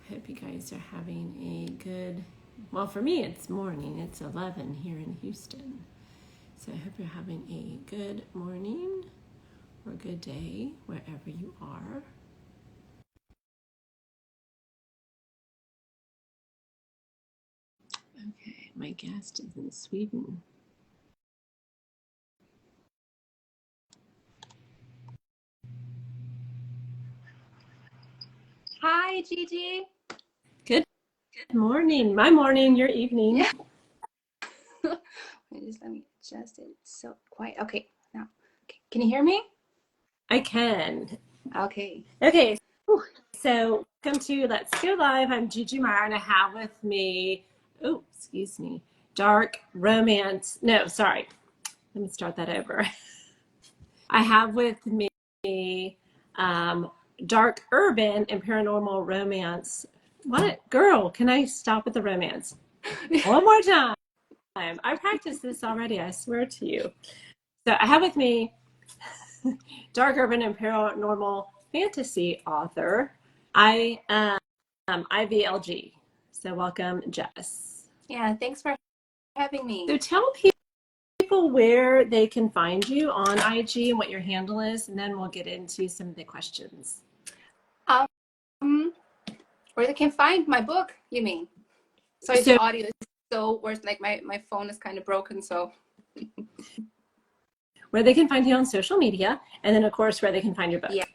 Hope you guys are having a good, well, for me it's morning. It's 11 here in Houston. So I hope you're having a good morning or good day wherever you are. Okay, my guest is in Sweden. Hi, Gigi. Good morning. My morning, your evening. Yeah. Just let me adjust it. It's so quiet. Okay, now, okay. Can you hear me? I can. Okay. Okay, so welcome to Let's Go Live. I'm Gigi Meyer, and I have with me, dark romance. No, sorry. Let me start that over. I have with me dark urban and paranormal romance. What? Girl, can I stop with the romance? One more time. I practiced this already, I swear to you. So I have with me dark urban and paranormal fantasy author, IVLG. So welcome, Jess. Yeah, thanks for having me. So tell people where they can find you on IG and what your handle is, and then we'll get into some of the questions. Where they can find my book, you mean? Sorry, the audio is so worse. Like my phone is kind of broken, so. Where they can find you on social media, and then of course where they can find your book. Yeah.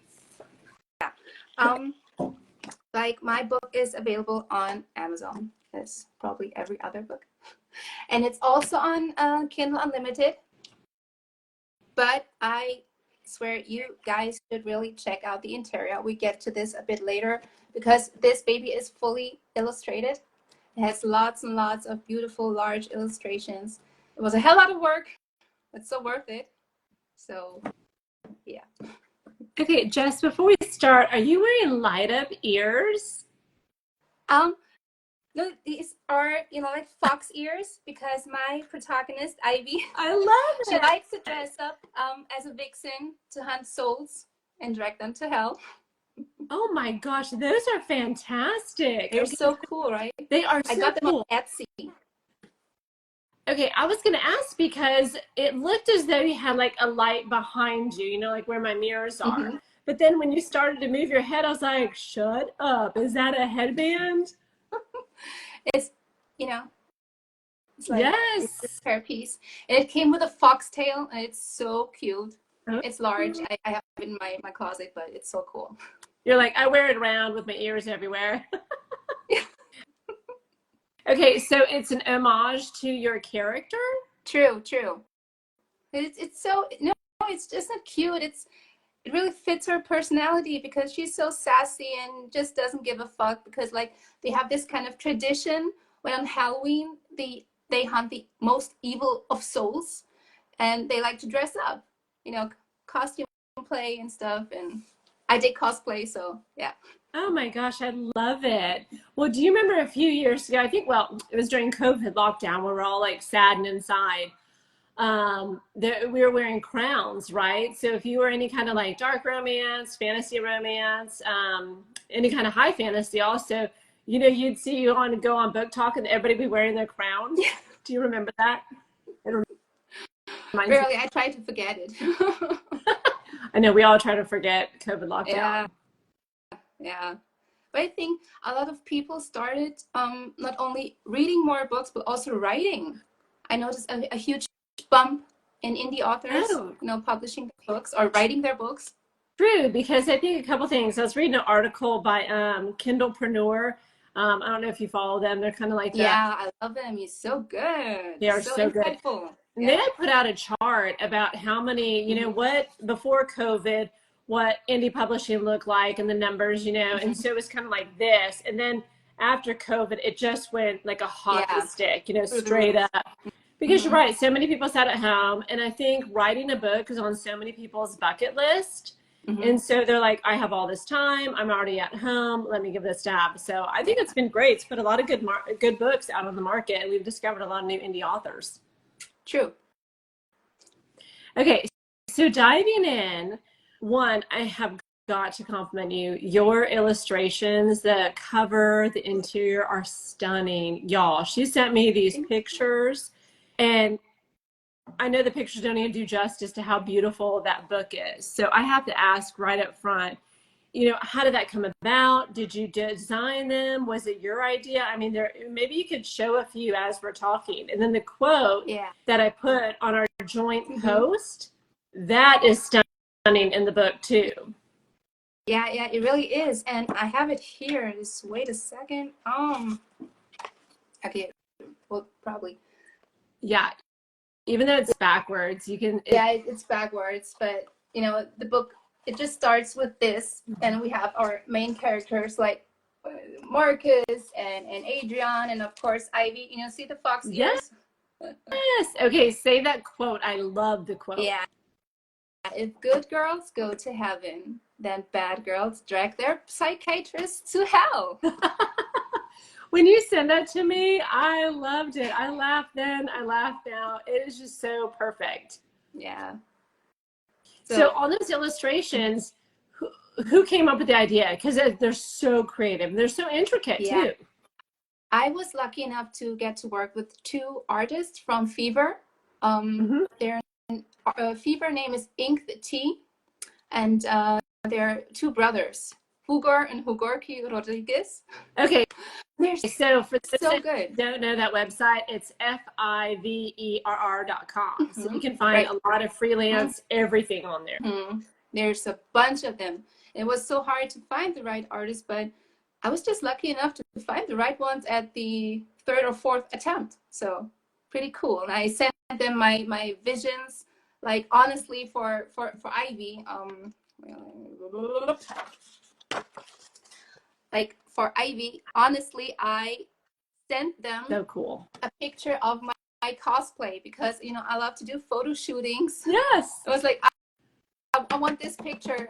Like my book is available on Amazon, as probably every other book, and it's also on Kindle Unlimited. But I swear you guys should really check out the interior. We get to this a bit later because this baby is fully illustrated. It has lots and lots of beautiful large illustrations. It was a hell lot of work, but so worth it. So yeah. Okay, Jess, before we start, are you wearing light up ears? No, these are, like fox ears, because my protagonist, Ivy, I love it. She likes to dress up as a vixen to hunt souls and drag them to hell. Oh my gosh, those are fantastic. They're so cool, right? They are so I got them cool. on Etsy. Okay, I was going to ask because it looked as though you had like a light behind you, like where my mirrors are. Mm-hmm. But then when you started to move your head, I was like, shut up. Is that a headband? It's, it's like it's a hairpiece. And it came with a foxtail, and it's so cute. Oh. It's large. I have it in my closet, but it's so cool. You're like, I wear it around with my ears everywhere. Okay, so it's an homage to your character? True. It's so, no, it's just not cute. It really fits her personality because she's so sassy and just doesn't give a fuck, because like they have this kind of tradition when on Halloween they hunt the most evil of souls, and they like to dress up, costume play and stuff, and I did cosplay, so yeah. Oh my gosh, I love it. Well, do you remember a few years ago, I think, it was during COVID lockdown where we're all like sad and inside. We were wearing crowns, right? So if you were any kind of like dark romance, fantasy romance, any kind of high fantasy also, you'd see you go on Book Talk and everybody be wearing their crown. Yeah. Do you remember that? Really, I tried to forget it. I know we all try to forget COVID lockdown. Yeah. But I think a lot of people started not only reading more books, but also writing. I noticed a huge bump in indie authors, publishing their books or writing their books. True, because I think a couple things. I was reading an article by Kindlepreneur. I don't know if you follow them. They're kind of like Yeah, I love them. He's so good. They are so good. And then I put out a chart about how many, what before COVID, what indie publishing looked like and the numbers, and so it was kind of like this. And then after COVID, it just went like a hockey stick, straight up. Because you're right, so many people sat at home, and I think writing a book is on so many people's bucket list. And so they're like, I have all this time, I'm already at home, let me give it a stab. So I think it's been great. It's put a lot of good books out on the market, and we've discovered a lot of new indie authors. True. Okay, so diving in, one, I have got to compliment you. Your illustrations, the cover, the interior are stunning. Y'all, she sent me these pictures, and I know the pictures don't even do justice to how beautiful that book is. So I have to ask right up front, how did that come about? Did you design them? Was it your idea? I mean, maybe you could show a few as we're talking. And then the quote that I put on our joint post, that is stunning in the book too. Yeah, it really is. And I have it here. Just wait a second. Okay, well, probably. Yeah, even though it's backwards, you can. It's backwards, but the book, it just starts with this, and we have our main characters like Marcus and Adrian, and of course Ivy. See the fox ears? Yes. Okay, say that quote. I love the quote. Yeah. If good girls go to heaven, then bad girls drag their psychiatrists to hell. When you sent that to me, I loved it. I laughed then, I laughed now. It is just so perfect. Yeah. So all those illustrations, who came up with the idea? Because they're so creative. They're so intricate too. I was lucky enough to get to work with two artists from Fever. Their Fever name is Ink the Tea, and they're two brothers, Hugor and Hugorki Rodriguez. Okay. So for those so good. Who don't know that website, it's fiverr.com. So you can find a lot of freelance everything on there. There's a bunch of them. It was so hard to find the right artist, but I was just lucky enough to find the right ones at the third or fourth attempt. So pretty cool. And I sent them my visions, like honestly for Ivy. Like for Ivy, honestly, I sent them so cool a picture of my cosplay, because I love to do photo shootings. Yes. It was like I want this picture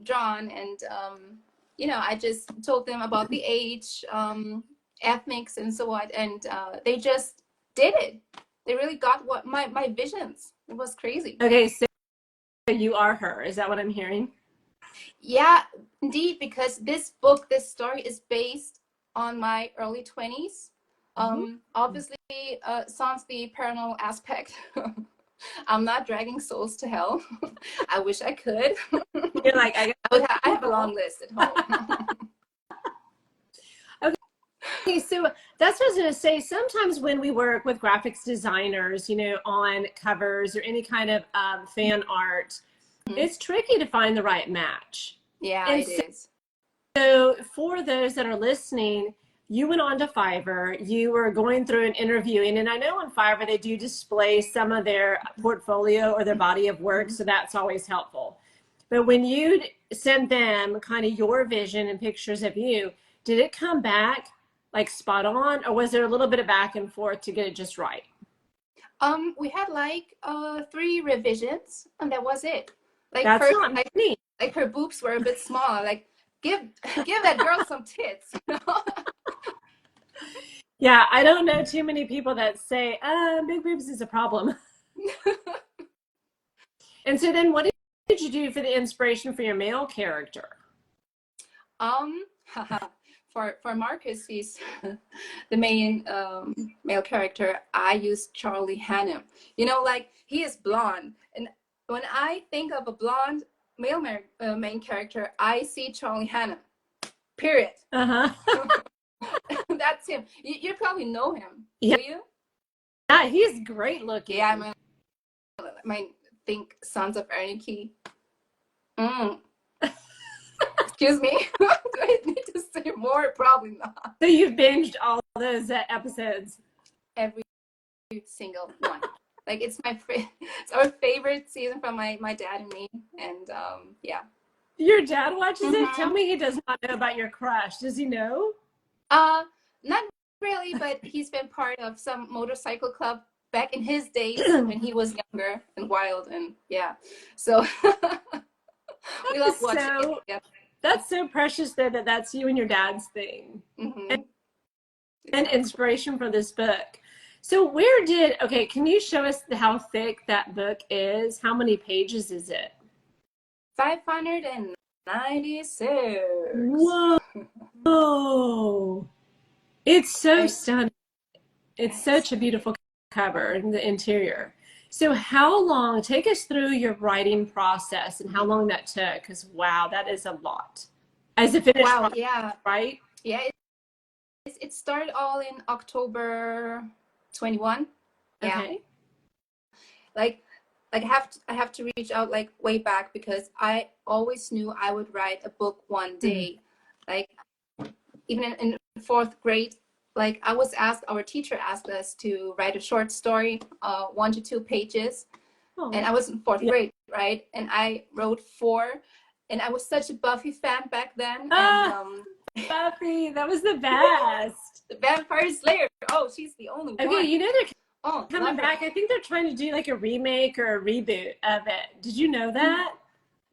drawn, and I just told them about the age, ethnics, and so on, and they just did it. They really got what my visions. It was crazy. Okay, so you are her. Is that what I'm hearing? Yeah, indeed, because this story is based on my early 20s. Obviously, sans the paranormal aspect. I'm not dragging souls to hell. I wish I could. You're like, I have a long list at home. Okay, so that's what I was going to say. Sometimes when we work with graphics designers, on covers or any kind of fan art, it's tricky to find the right match. Yeah, it is. So for those that are listening, you went on to Fiverr, you were going through and interviewing, and I know on Fiverr they do display some of their portfolio or their body of work, so that's always helpful. But when you sent them kind of your vision and pictures of you, did it come back like spot on, or was there a little bit of back and forth to get it just right? We had like 3 revisions, and that was it. Like that's not neat. Like her boobs were a bit small. Like give that girl some tits. Yeah, I don't know too many people that say big boobs is a problem. And so then what did you do for the inspiration for your male character? For Marcus, he's the main male character. I used Charlie Hannem. Like he is blonde, and when I think of a blonde male main character, I see Charlie Hannem. Period. That's him. You probably know him. Yeah. Do you? Yeah, he's great looking. Yeah, I think Sons of Anarchy. Excuse me. Do I need to say more? Probably not. So you've binged all those episodes? Every single one. Like it's our favorite season from my dad and me, and yeah. Your dad watches it? Tell me he does not know about your crush. Does he know? Not really, but he's been part of some motorcycle club back in his days when he was younger and wild, and yeah. So we love watching it. Yep. That's so precious though, that's you and your dad's thing. And inspiration for this book. So can you show us how thick that book is? How many pages is it? 590. 96. Whoa. It's so I, stunning. It's yes. such a beautiful cover in the interior. So how long, take us through your writing process and how long that took, because wow, that is a lot. As a finished Wow, product, yeah. right? Yeah, it started all in October 21. Yeah. Okay. Like I have to reach out like way back because I always knew I would write a book one Mhm. day. Like even in fourth grade, like I was asked, our teacher asked us to write a short story, 1 to 2 pages, and Oh, I was in fourth yeah. grade, right? And I wrote 4, and I was such a Buffy fan back then, and Ah, Buffy, that was the yeah, best. the Vampire Slayer. Oh, she's the only Okay, one. you know they're Oh, coming love her. back. I think they're trying to do like a remake or a reboot of it. Did you know that?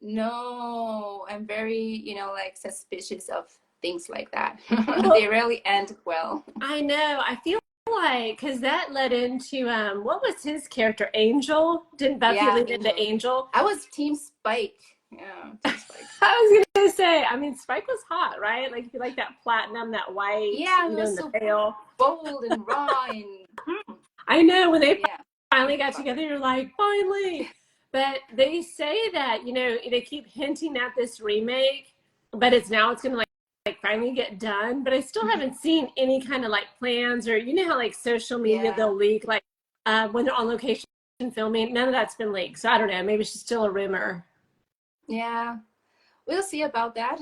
No, I'm very, like suspicious of things like that. Well, They rarely end well. I know. I feel like because that led into what was his character? Angel? Didn't Buffy Yeah, lead into Angel. Angel? I was Team Spike. Yeah, Team Spike. I was gonna say, I mean, Spike was hot, right? Like if you like that platinum, that white, Yeah, he in was the so veil. bold and raw and I know when they yeah. finally got together, you're like, finally. But they say that, they keep hinting at this remake, but it's gonna like finally get done. But I still haven't seen any kind of like plans or how like social media Yeah, they'll leak like when they're on location filming. None of that's been leaked. So I don't know. Maybe it's just still a rumor. yeah. We'll see about that.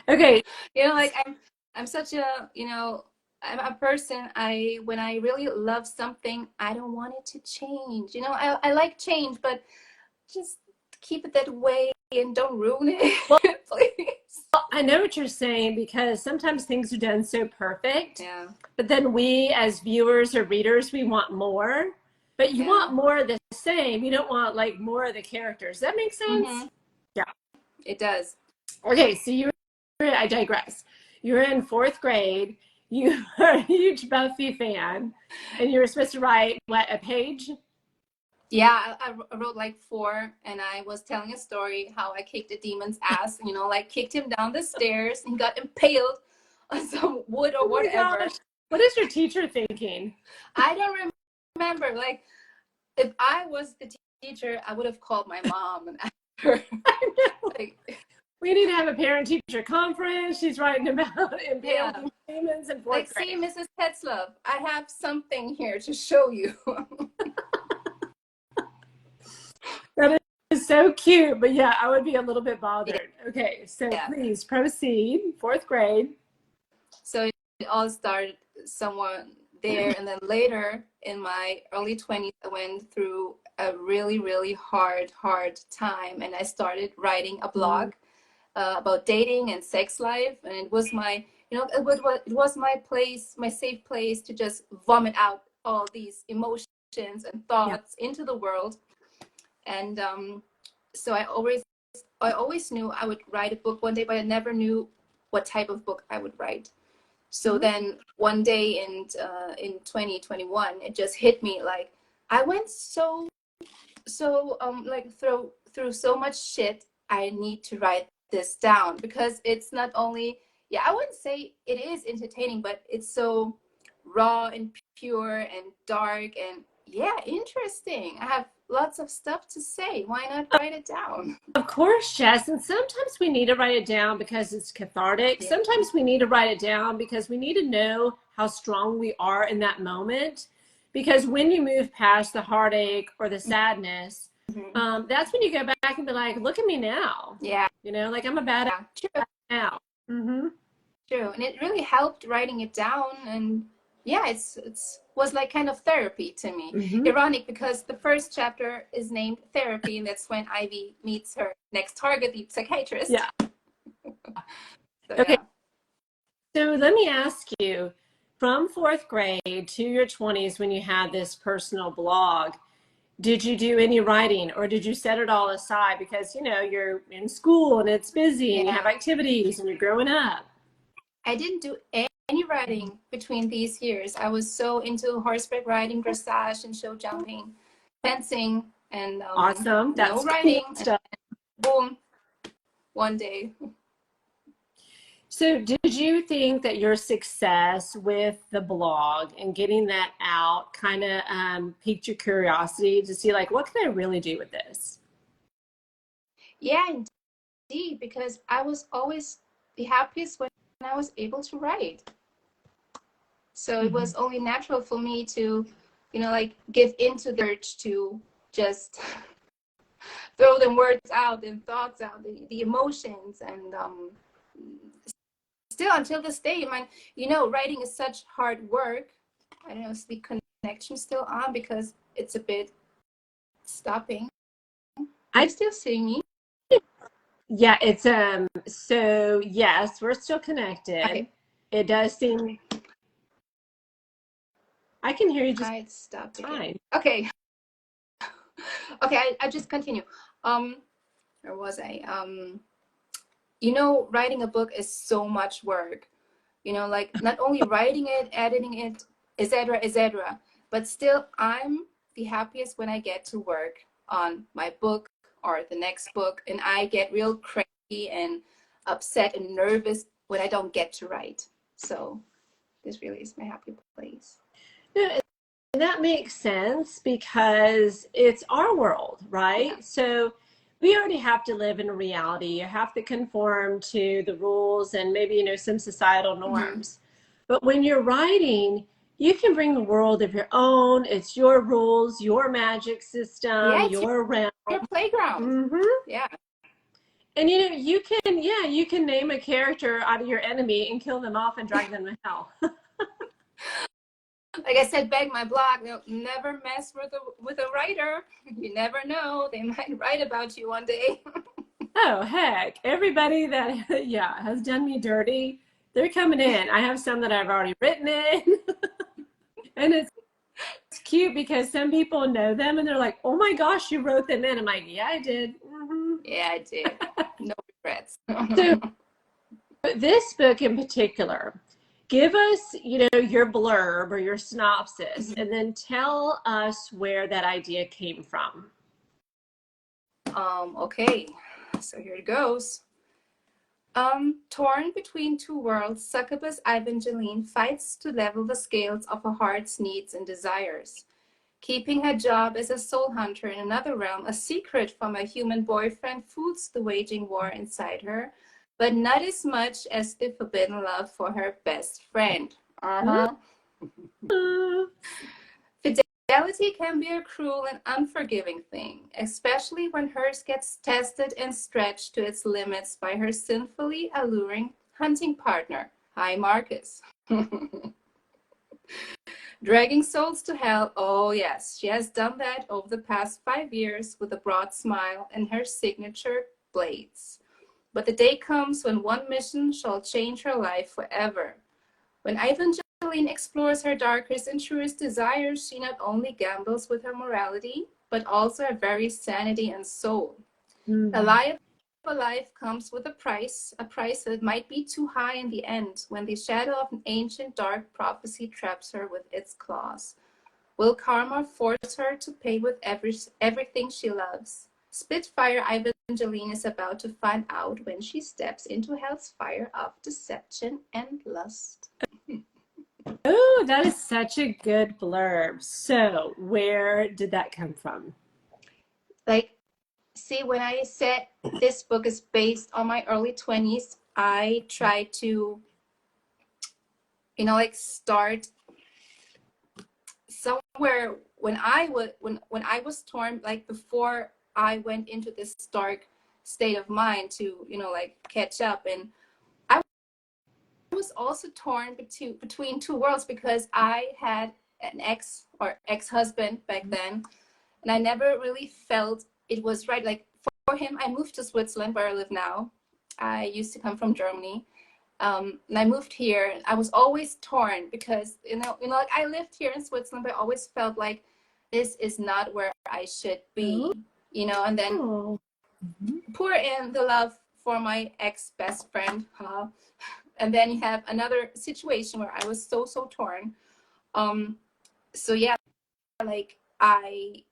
Okay. Like I'm such a, I'm a person, when I really love something, I don't want it to change. I like change, but just keep it that way and don't ruin Well, it, please. I know what you're saying because sometimes things are done so perfect, Yeah, but then we as viewers or readers, we want more. But you yeah. want more of the same. You don't want like more of the characters. That makes sense? Mm-hmm. Yeah. It does. Okay, so I digress. You're in fourth grade. You are a huge Buffy fan, and you were supposed to write what, a page? Yeah, I wrote like 4, and I was telling a story how I kicked a demon's ass, like kicked him down the stairs and got impaled on some wood or Oh my whatever. gosh. What is your teacher thinking? I don't remember. Like, if I was the teacher, I would have called my mom and asked her. I know. Like, We need to have a parent-teacher conference. She's writing about impaled yeah, demons in like, fourth see, grade. Mrs. Tetzlaff, I have something here to show you. That is so cute, but yeah, I would be a little bit bothered. Okay, so Yeah. please proceed. Fourth grade. So it all started somewhat there, and then later in my early 20s, I went through a really, really hard time, and I started writing a blog about dating and sex life, and it was my, it was my place, my safe place to just vomit out all these emotions and Yeah. thoughts into the world. And so I always knew I would write a book one day, but I never knew what type of book I would write. So then one day in 2021, it just hit me, like I went like through so much shit. I need to write this down because it's not only, yeah, I wouldn't say it is entertaining, but it's so raw and pure and dark and yeah, interesting. I have lots of stuff to say. Why not write it down? Of course, Jess. And sometimes we need to write it down because it's cathartic. Yeah. Sometimes we need to write it down because we need to know how strong we are in that moment. Because when you move past the heartache or the sadness, Mm-hmm. that's when you go back and be like, look at me now. Yeah. Like I'm a badass Yeah. True. now. Mm-hmm. True. And it really helped writing it down, and yeah, it's was like kind of therapy to me. Mm-hmm. Ironic because the first chapter is named Therapy, and that's when Ivy meets her next target, the psychiatrist. Yeah. So Okay. yeah. So let me ask you, from fourth grade to your 20s when you had this personal blog, did you do any writing or did you set it all aside because, you're in school and it's busy and you Yeah. have activities and you're growing up? I didn't do any writing between these years. I was so into horseback riding, dressage, and show jumping, fencing, and Awesome. no That's cool writing. stuff. boom, one day. So did you think that your success with the blog and getting that out kind of piqued your curiosity to see like, what can I really do with this? Yeah, indeed, because I was always the happiest when I was able to write. So it was only natural for me to, like give into the urge to just throw them words out and thoughts out, the emotions. And still until this day, writing is such hard work. I don't know, is the connection still on because it's a bit stopping? Are you still seeing me? Yeah, it's so yes, we're still connected. Okay. It does seem I can hear you just I stopped again. fine. Okay. Okay, I just continue. Where was I? Writing a book is so much work. Like not only writing it, editing it, etc., etc. But still, I'm the happiest when I get to work on my book or the next book, and I get real cranky and upset and nervous when I don't get to write. So this really is my happy place. No, and that makes sense because it's our world, right? Yeah. So we already have to live in a reality. You have to conform to the rules and maybe, some societal norms. But when you're writing, you can bring the world of your own. It's your rules, your magic system, Yeah, it's your realm. your playground. Mm-hmm. Yeah. And you can name a character out of your enemy and kill them off and drag them to hell. Like I said, back my blog, never mess with a writer. You never know; they might write about you one day. Oh, heck. Everybody that, has done me dirty, they're coming in. I have some that I've already written in. And it's cute because some people know them and they're like, oh my gosh, you wrote them in. I'm like, yeah, I did. Mm-hmm. Yeah, I did. No regrets. So this book in particular, give us, your blurb or your synopsis, and then tell us where that idea came from. Okay, so here it goes. Torn between two worlds, succubus Evangeline fights to level the scales of her heart's needs and desires. Keeping her job as a soul hunter in another realm a secret from her human boyfriend fools the waging war inside her, but not as much as the forbidden love for her best friend. Uh-huh. Fidelity can be a cruel and unforgiving thing, especially when hers gets tested and stretched to its limits by her sinfully alluring hunting partner. Hi, Marcus. Dragging souls to hell, oh yes, she has done that over the past 5 years with a broad smile and her signature blades. But the day comes when one mission shall change her life forever. When Evangeline explores her darkest and truest desires, she not only gambles with her morality, but also her very sanity and soul. The lie of a life comes with a price that might be too high in the end, when the shadow of an ancient dark prophecy traps her with its claws. Will karma force her to pay with everything she loves? Spitfire Evangeline is about to find out when she steps into hell's fire of deception and lust. Oh, that is such a good blurb. So, where did that come from? Like, see, when I said this book is based on my early 20s, I tried to, start somewhere when I was torn, like before I went into this dark state of mind to, catch up. And I was also torn between two worlds because I had an ex-husband back then, and I never really felt it was right. Like for him, I moved to Switzerland where I live now. I used to come from Germany. And I moved here. I was always torn because, like I lived here in Switzerland, but I always felt like this is not where I should be, and then pour in the love for my ex-best friend. And then you have another situation where I was so torn. So yeah, like I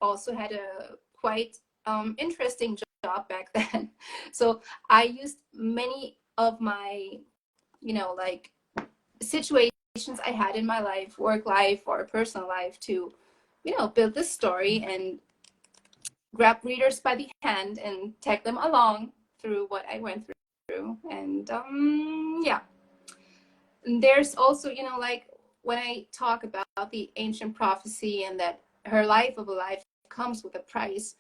also had a quite interesting job back then. So I used many of my, like situations I had in my life, work life or personal life, to, build this story and grab readers by the hand and take them along through what I went through. And yeah. And there's also, like when I talk about the ancient prophecy and that her life of a life comes with a price,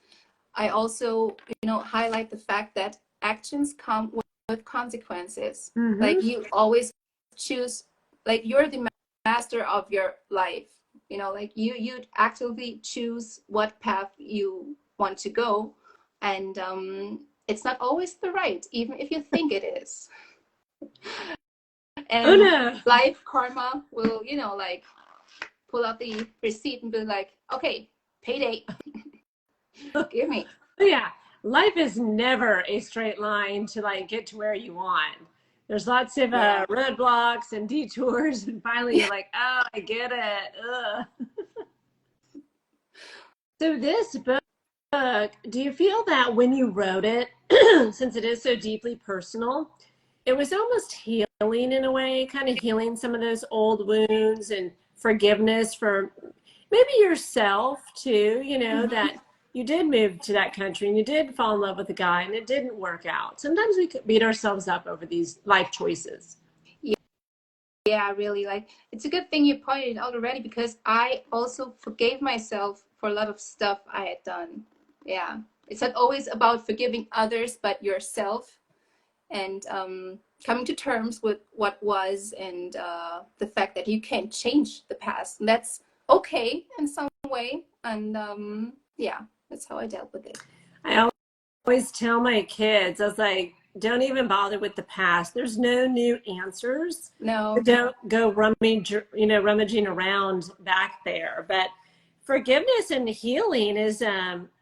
I also, highlight the fact that actions come with consequences. Mm-hmm. Like you always choose, like you're the master of your life. Like you actively choose what path you want to go, and it's not always the right, even if you think it is. And oh no, life karma will, like pull out the receipt and be like, okay, payday. Give me. oh yeah, life is never a straight line to like get to where you want. There's lots of Yeah. roadblocks and detours, and finally you're like, oh, I get it. Ugh. So this book, do you feel that when you wrote it, since it is so deeply personal, it was almost healing in a way, kind of healing some of those old wounds and forgiveness for maybe yourself too, Mm-hmm. that you did move to that country and you did fall in love with a guy and it didn't work out. Sometimes we could beat ourselves up over these life choices. Yeah, really. Like, it's a good thing you pointed out already, because I also forgave myself for a lot of stuff I had done. Yeah. It's not always about forgiving others, but yourself, and coming to terms with what was, and the fact that you can't change the past. And that's okay in some way. And yeah, that's how I dealt with it. I always tell my kids, I was like, don't even bother with the past. There's no new answers. No. Don't go rummaging around back there. But forgiveness and healing is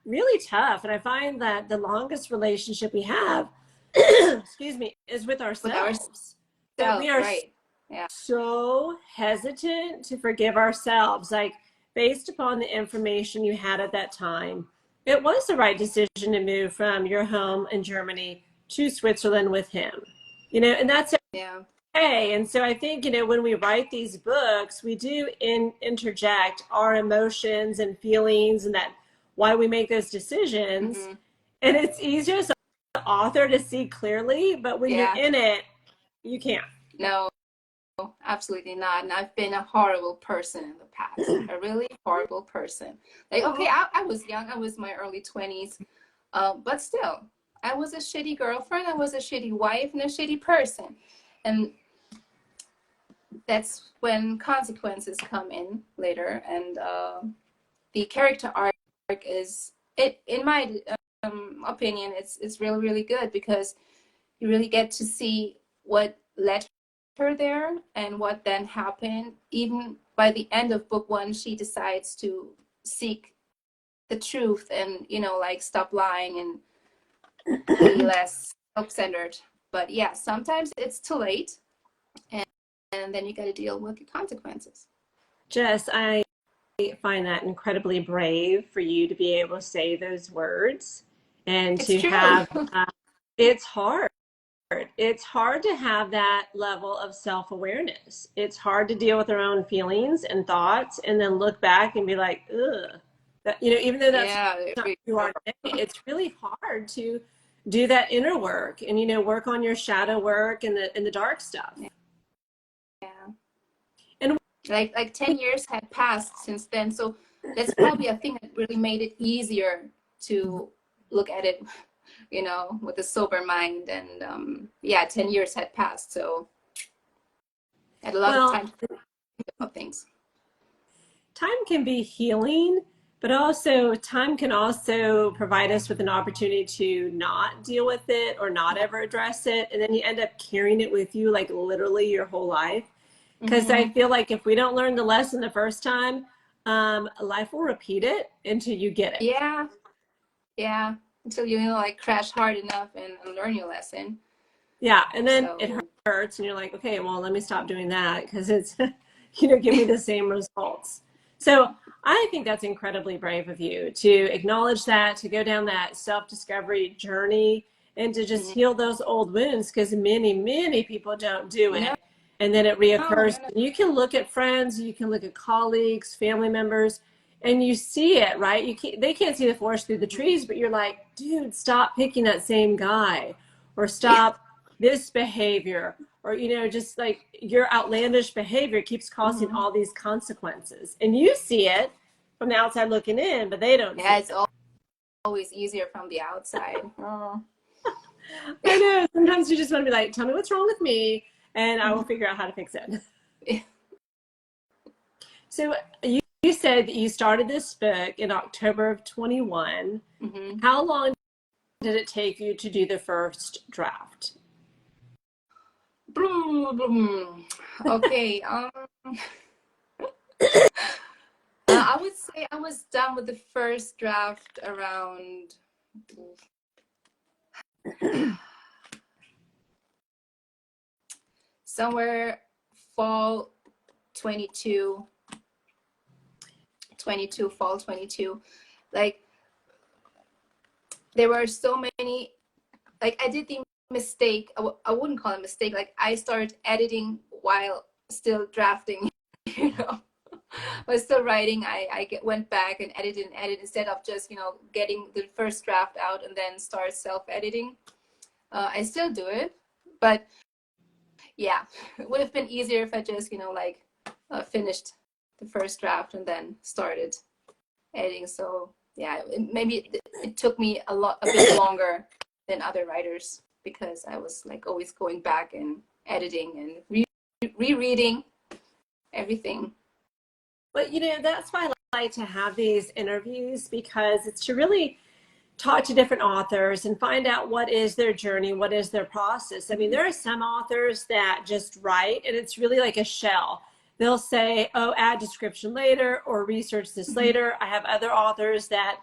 really tough. And I find that the longest relationship we have, excuse me, is with With ourselves. That we ourselves, are right. Yeah. so hesitant to forgive ourselves, like based upon the information you had at that time. It was the right decision to move from your home in Germany to Switzerland with him, and that's Yeah. okay. And so I think, when we write these books, we do interject our emotions and feelings and that why we make those decisions. Mm-hmm. And it's easier as an author to see clearly, but when you're Yeah. in it, you can't. No. Absolutely not. And I've been a horrible person in the past, a really horrible person. Like, okay, I was young, I was in my early 20s, but still, I was a shitty girlfriend, I was a shitty wife, and a shitty person. And that's when consequences come in later. And the character arc is, in my opinion, it's really, really good, because you really get to see what led her there and what then happened. Even by the end of book one, she decides to seek the truth and, like stop lying and be less self-centered. But yeah, sometimes it's too late, and then you got to deal with the consequences. Jess, I find that incredibly brave for you to be able to say those words and It's to true. have, it's hard. It's hard to have that level of self-awareness. It's hard to deal with our own feelings and thoughts and then look back and be like, ugh. That, even though that's Yeah. not who you are today, it's really hard to do that inner work and, work on your shadow work and the dark stuff. Yeah. And like 10 years had passed since then, so that's probably a thing that really made it easier to look at it, with a sober mind. And yeah, 10 years had passed, so I had a lot of well, time to think about things. time can be healing, but also time can also provide us with an opportunity to not deal with it or not ever address it. And then you end up carrying it with you like literally your whole life. Because I feel like if we don't learn the lesson the first time, life will repeat it until you get it. Yeah, until you like crash hard enough and learn your lesson. Yeah, and then So it hurts and you're like, okay, well, let me stop doing that because it's, give me the same results. So I think that's incredibly brave of you to acknowledge that, to go down that self-discovery journey, and to just heal those old wounds, because many, many people don't do it. No, And then it no, reoccurs. no, no. You can look at friends, you can look at colleagues, family members, and you see it, right? They can't see the forest through the trees, but you're like, dude, stop picking that same guy, or stop this behavior, or, just like your outlandish behavior keeps causing all these consequences. And you see it from the outside looking in, but they don't see Yeah, it. it's always easier from the outside. Oh. I know. Sometimes you just want to be like, tell me what's wrong with me, and I will figure out how to fix it. So you said that you started this book in October of 21. How long did it take you to do the first draft? Okay. I would say I was done with the first draft around somewhere fall 22, fall 22. Like, there were so many, like, I did the mistake. I wouldn't call it a mistake. Like, I started editing while still drafting, I was still writing. I went back and edited instead of just, getting the first draft out and then start self-editing. I still do it, but yeah, it would have been easier if I just, finished the first draft and then started editing. So yeah, maybe it took me a bit longer than other writers, because I was like always going back and editing and rereading everything. But that's why I like to have these interviews, because it's to really talk to different authors and find out what is their journey, what is their process. I mean, there are some authors that just write and it's really like a shell. They'll say, oh, add description later, or research this later. I have other authors that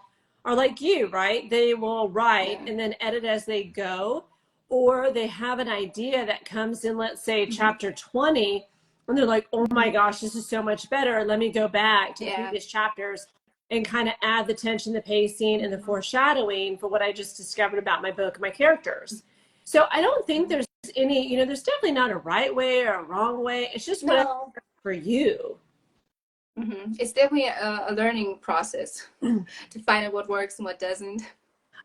are like you, right? They will write and then edit as they go, or they have an idea that comes in, let's say, chapter 20, and they're like, oh my gosh, this is so much better. Let me go back to the previous chapters and kind of add the tension, the pacing, and the foreshadowing for what I just discovered about my book, my characters. So I don't think there's any, there's definitely not a right way or a wrong way. It's just what for you. It's definitely a learning process to find out what works and what doesn't.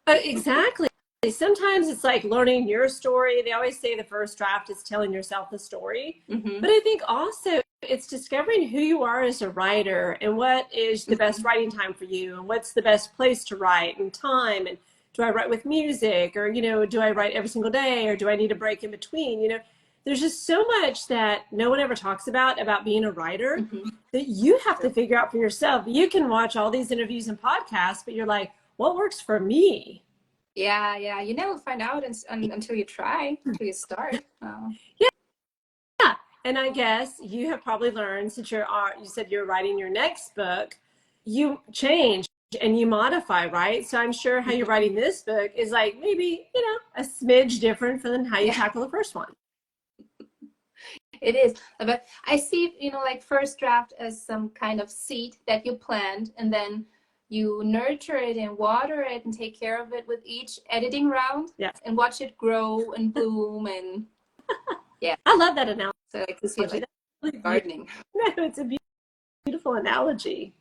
Exactly. Sometimes it's like learning your story. They always say the first draft is telling yourself the story. But I think also it's discovering who you are as a writer, and what is the best writing time for you, and what's the best place to write, and time, and do I write with music, or do I write every single day, or do I need a break in between? There's just so much that no one ever talks about being a writer, that you have to figure out for yourself. You can watch all these interviews and podcasts, but you're like, what works for me? Yeah, you never find out until you try, until you start. Yeah, and I guess you have probably learned, since you said you're writing your next book, you change and you modify, right? So I'm sure how you're writing this book is like maybe, a smidge different than how you tackle the first one. It is, but I see, like first draft as some kind of seed that you plant, and then you nurture it and water it and take care of it with each editing round, and watch it grow and bloom. And I love that analogy. So I like to see it like gardening. No, it's a beautiful analogy.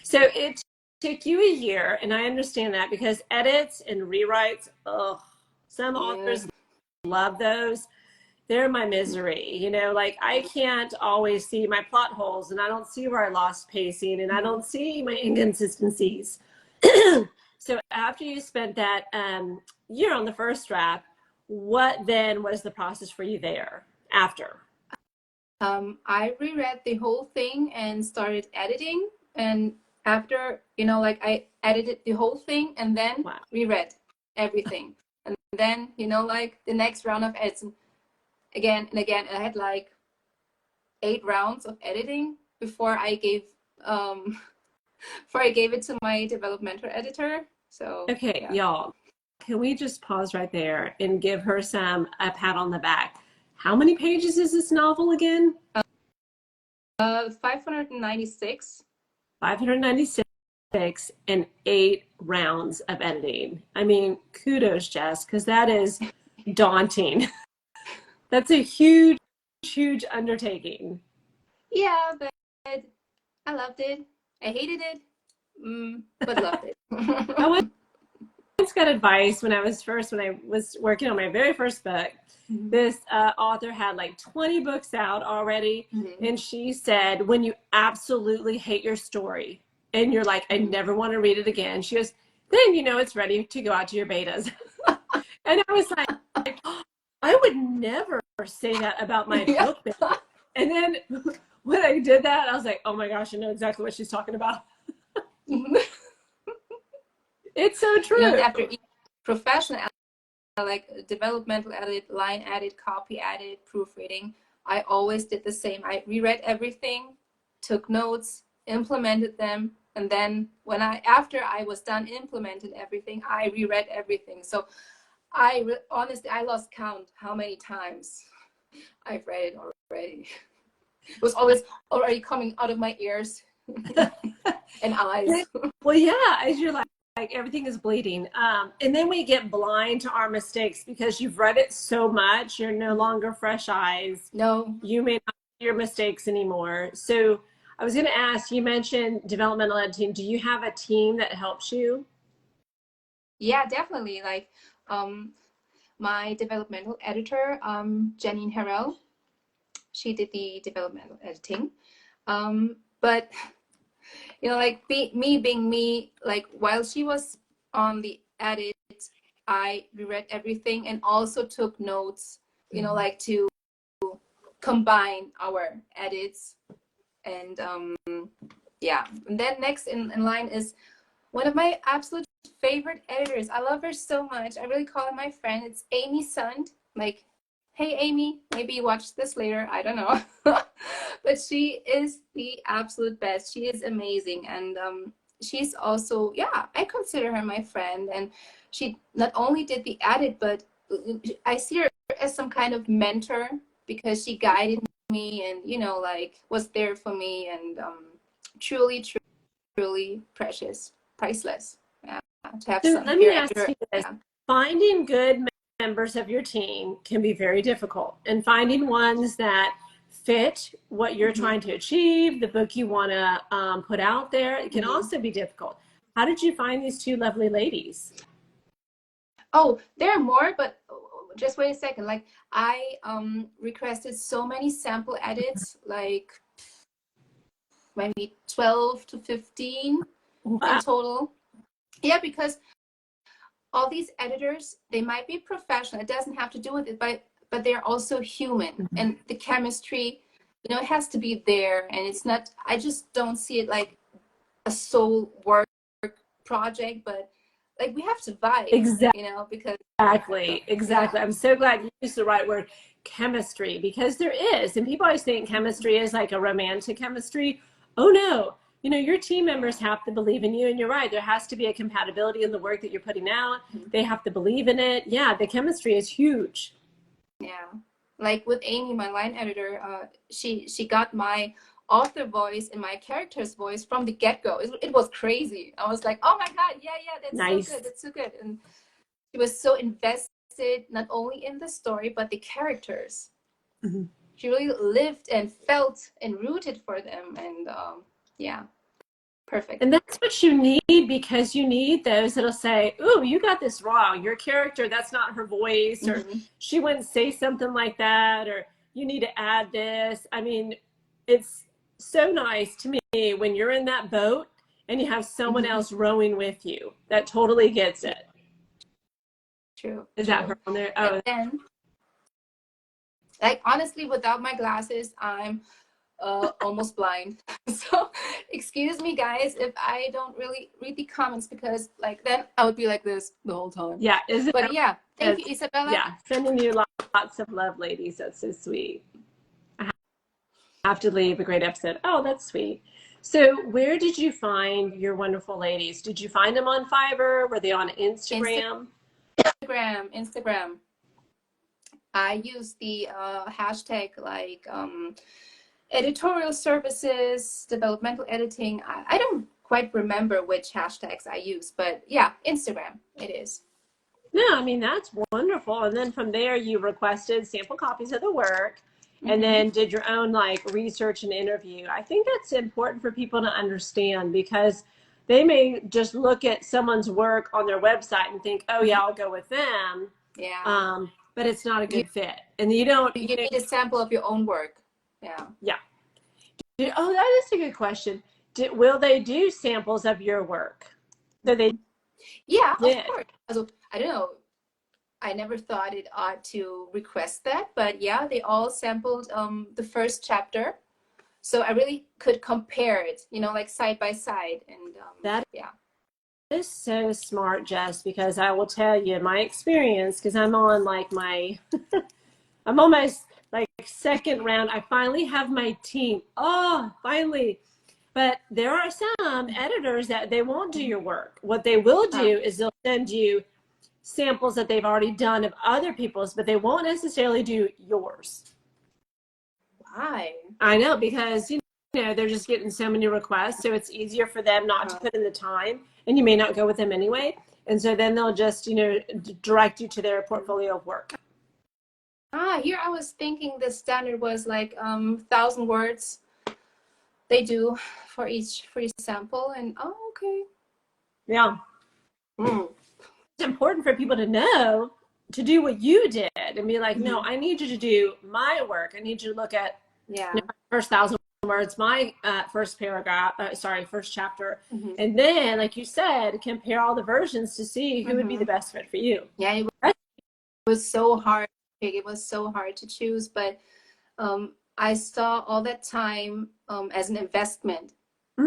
So it took you a year, and I understand that, because edits and rewrites, some authors love those. They're my misery. Like I can't always see my plot holes, and I don't see where I lost pacing, and I don't see my inconsistencies. So after you spent that year on the first draft, what then was the process for you there after? I reread the whole thing and started editing. And after, like I edited the whole thing and then reread everything. And then, like the next round of edits again and again. And I had like 8 rounds of editing before I gave it to my developmental editor. So okay, y'all, can we just pause right there and give her a pat on the back? How many pages is this novel again? 596. 596 and 8 rounds of editing. I mean, kudos, Jess, because that is daunting. That's a huge, huge undertaking. Yeah, but I loved it. I hated it, but loved it. I once got advice when I was working on my very first book. This author had like 20 books out already. And she said, when you absolutely hate your story and you're like, I never want to read it again, she goes, then you know it's ready to go out to your betas. And I was like, oh, I would never say that about my book. And then when I did that, I was like, oh my gosh, I know exactly what she's talking about. It's so true. You know, after each professional, like developmental edit, line edit, copy edit, proofreading, I always did the same. I reread everything, took notes, implemented them, and then after I was done implementing everything, I reread everything. So honestly, I lost count how many times I've read it already. It was always already coming out of my ears and eyes. Well, yeah, as you're like everything is bleeding. And then we get blind to our mistakes because you've read it so much, you're no longer fresh eyes. No. You may not see your mistakes anymore. So I was going to ask, you mentioned developmental editing. Do you have a team that helps you? Yeah, definitely. Like my developmental editor, Janine Harrell, she did the developmental editing. But you know, like me being me, like while she was on the edit, I reread everything and also took notes, you know, like to combine our edits. And yeah, and then next in line is one of my absolute favorite editors. I love her so much. I really call her my friend. It's Amy Sund. Like, hey Amy, maybe you watch this later, I don't know. But she is the absolute best. She is amazing. And she's also, yeah, I consider her my friend. And she not only did the edit, but I see her as some kind of mentor because she guided me and, you know, like was there for me. And truly precious, priceless. Yeah, to have So some let me ask you this. Yeah. Finding good members of your team can be very difficult, and finding ones that fit what you're trying to achieve, the book you want to put out there, it can also be difficult. How did you find these two lovely ladies? Oh, there are more, but just wait a second. Like I requested so many sample edits, like maybe 12 to 15 in total. Yeah, because all these editors, they might be professional. It doesn't have to do with it, but they're also human. And the chemistry, you know, it has to be there. And it's not, I just don't see it like a soul work project, but like we have to vibe, Exactly. you know, because Exactly. Yeah. I'm so glad you used the right word, chemistry, because there is, and people always think chemistry is like a romantic chemistry. Oh no, you know, your team members have to believe in you, and you're right, there has to be a compatibility in the work that you're putting out. They have to believe in it. Yeah, the chemistry is huge. Yeah, like with Amy, my line editor, she got my author voice and my character's voice from the get-go. It was crazy. I was like, oh my god, yeah, that's Nice. so good, that's so good. And she was so invested not only in the story but the characters. She really lived and felt and rooted for them. And yeah, perfect. And that's what you need, because you need those that'll say, ooh, you got this wrong. Your character, that's not her voice, or she wouldn't say something like that, or you need to add this. I mean, it's so nice to me when you're in that boat and you have someone else rowing with you that totally gets it. True. Is that her on there? Oh. And then, like, honestly, without my glasses, I'm almost blind. So excuse me guys if I don't really read the comments, because like then I would be like this the whole time. Yeah, is it? But yeah, thank you, Isabella. Yeah, sending you lots of love, ladies. That's so sweet. I have to leave a great episode. Oh, that's sweet. So where did you find your wonderful ladies? Did you find them on Fiverr? Were they on Instagram? Instagram. I use the hashtag like editorial services, developmental editing. I don't quite remember which hashtags I use, but yeah, Instagram it is. No, I mean, that's wonderful. And then from there, you requested sample copies of the work and Mm-hmm. then did your own like research and interview. I think that's important for people to understand because they may just look at someone's work on their website and think, oh, yeah, I'll go with them. Yeah. But it's not a You, good fit. And you don't, you need a sample of your own work. Yeah. yeah. Oh, that is a good question. Will they do samples of your work? So they Yeah, of did. course. Also, I don't know. I never thought it ought to request that, but yeah, they all sampled the first chapter. So I really could compare it, you know, like side by side. And That yeah. is so smart, Jess, because I will tell you my experience, because I'm on like my I'm on my like second round. I finally have my team. Oh, finally. But there are some editors that they won't do your work. What they will do is they'll send you samples that they've already done of other people's, but they won't necessarily do yours. Why? I know, because you know they're just getting so many requests, so it's easier for them not to put in the time, and you may not go with them anyway. And so then they'll just, you know, direct you to their portfolio of work. Here I was thinking the standard was like 1,000 words they do for each sample, and oh, okay. Yeah. It's important for people to know to do what you did and be like, no, I need you to do my work. I need you to look at my first 1,000 words, my first paragraph, first chapter. And then, like you said, compare all the versions to see who would be the best fit for you. Yeah, it was so hard. It was so hard to choose, but I saw all that time as an investment.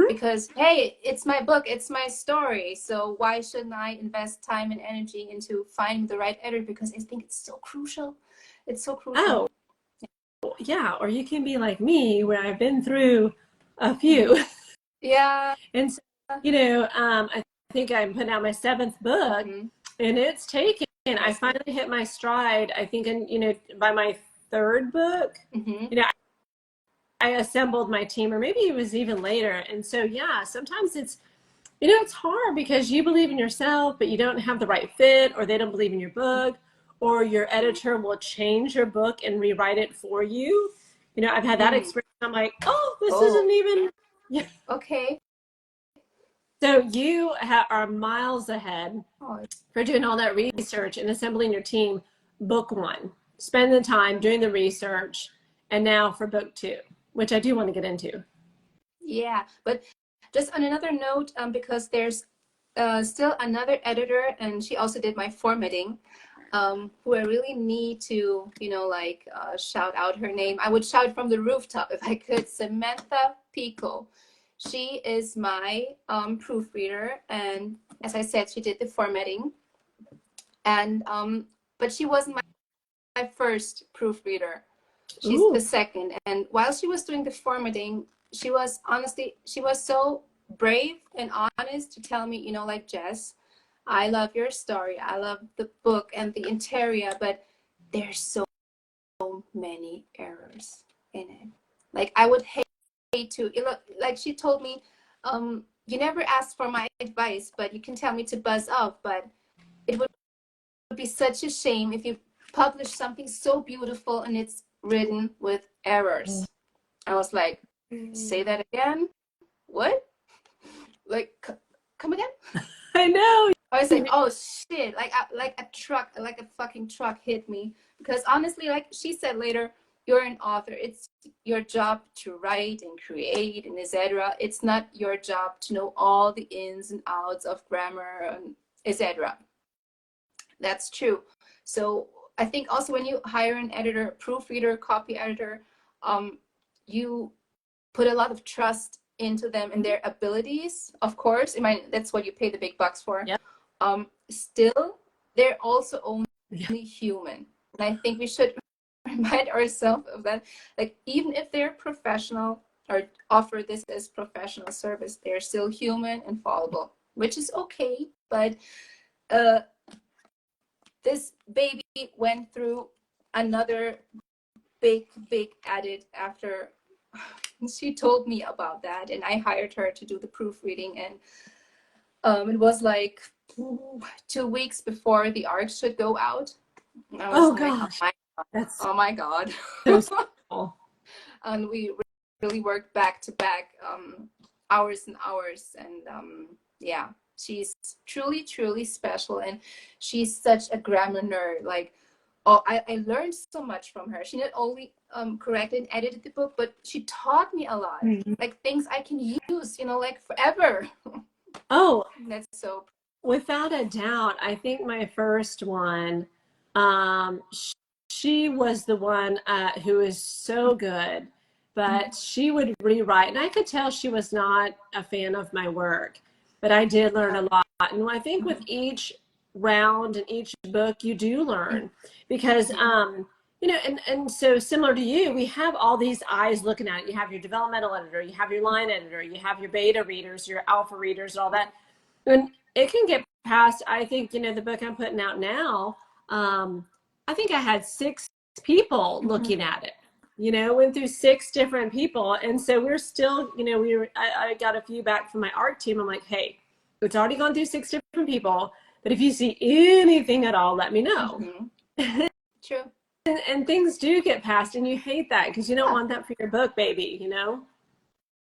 Because hey, it's my book, it's my story, so why shouldn't I invest time and energy into finding the right editor? Because I think it's so crucial. It's so crucial. Oh, yeah. Or you can be like me, where I've been through a few. Yeah. And so, you know, I think I'm putting out my 7th book, and it's taken. I finally hit my stride. I think, you know, by my 3rd book, you know, I assembled my team, or maybe it was even later. And so, yeah, sometimes it's, you know, it's hard because you believe in yourself, but you don't have the right fit, or they don't believe in your book, or your editor will change your book and rewrite it for you. You know, I've had that experience. I'm like, oh, this isn't even. Yeah. Okay. So you are miles ahead for doing all that research and assembling your team. Book 1, spend the time doing the research, and now for book 2, which I do want to get into. Yeah, but just on another note, because there's still another editor, and she also did my formatting, who I really need to, you know, like shout out her name. I would shout from the rooftop if I could. Samantha Pico. She is my proofreader, and as I said, she did the formatting. And but she wasn't my first proofreader. She's the second. And while she was doing the formatting, she was so brave and honest to tell me, you know, like, Jess, I love your story, I love the book and the interior, but there's so many errors in it. Like, I would hate to, like she told me, you never asked for my advice, but you can tell me to buzz off, but it would be such a shame if you publish something so beautiful and it's written with errors. I was like, say that again? What? Like, come again? I know. I was like, oh shit! Like a fucking truck hit me. Because honestly, like she said later, you're an author. It's your job to write and create and etc. It's not your job to know all the ins and outs of grammar and etc. That's true. So I think also when you hire an editor, proofreader, copy editor, you put a lot of trust into them and their abilities. Of course, I mean that's what you pay the big bucks for. Yep. Still, they're also only human, and I think we should remind ourselves of that. Like, even if they're professional or offer this as professional service, they're still human and fallible, which is okay. But this baby went through another big edit after she told me about that, and I hired her to do the proofreading. And it was like 2 weeks before the art should go out. I was like, gosh, that's oh my God. so small. And we really worked back to back, hours and hours. And yeah, she's truly, truly special. And she's such a grammar nerd. Like, oh, I learned so much from her. She not only corrected and edited the book, but she taught me a lot, like things I can use, like forever. Oh, That's so. without a doubt. I think my first one, um, she was the one who is so good, but she would rewrite, and I could tell she was not a fan of my work, but I did learn a lot. And I think with each round and each book, you do learn because, and so similar to you, we have all these eyes looking at it. You have your developmental editor, you have your line editor, you have your beta readers, your alpha readers, and all that. And it can get past, I think, the book I'm putting out now, I think I had 6 people looking at it, went through 6 different people. And so we're still, I got a few back from my art team. I'm like, hey, it's already gone through 6 different people, but if you see anything at all, let me know. True. And things do get past, and you hate that because you don't want that for your book, baby,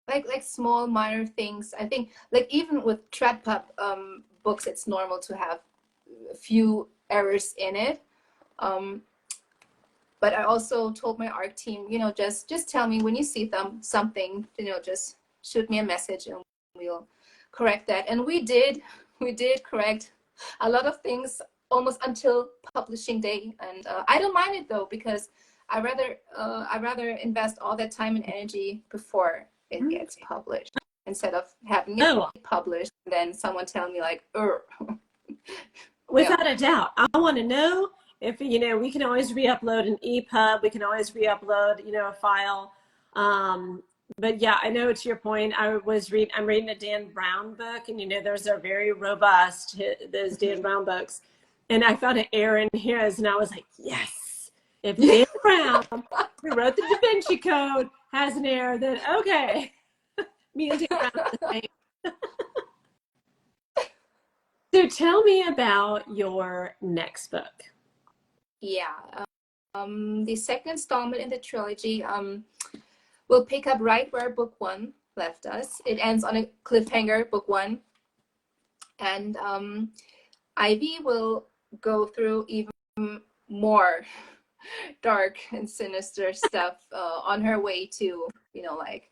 Like small minor things. I think like even with ThreadPub books, it's normal to have a few errors in it. But I also told my art team, just tell me when you see something, just shoot me a message and we'll correct that. And we did correct a lot of things almost until publishing day. And I don't mind it though, because I rather invest all that time and energy before it gets published instead of having it published and then someone tell me like, Without a doubt. I want to know if, we can always re-upload an EPUB, we can always re-upload, a file. But yeah, I know to your point, I'm reading a Dan Brown book, and those are very robust, those Dan Brown books. And I found an error in his, and I was like, yes, if Dan Brown, who wrote the Da Vinci Code, has an error, then okay. Me and Dan Brown are the same. So tell me about your next book. Yeah, the second installment in the trilogy will pick up right where book 1 left us. It ends on a cliffhanger, book 1. And Ivy will go through even more dark and sinister stuff on her way to, like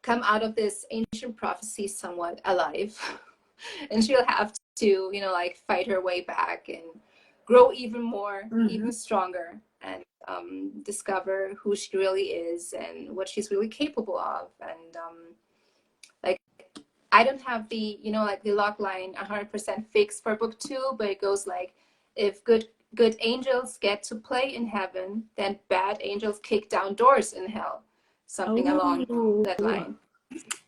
come out of this ancient prophecy somewhat alive. And she'll have to, like fight her way back and grow even more, even stronger, and discover who she really is and what she's really capable of. And like, I don't have the, like the log line 100% fixed for book 2, but it goes like, if good angels get to play in heaven, then bad angels kick down doors in hell. Something along that line.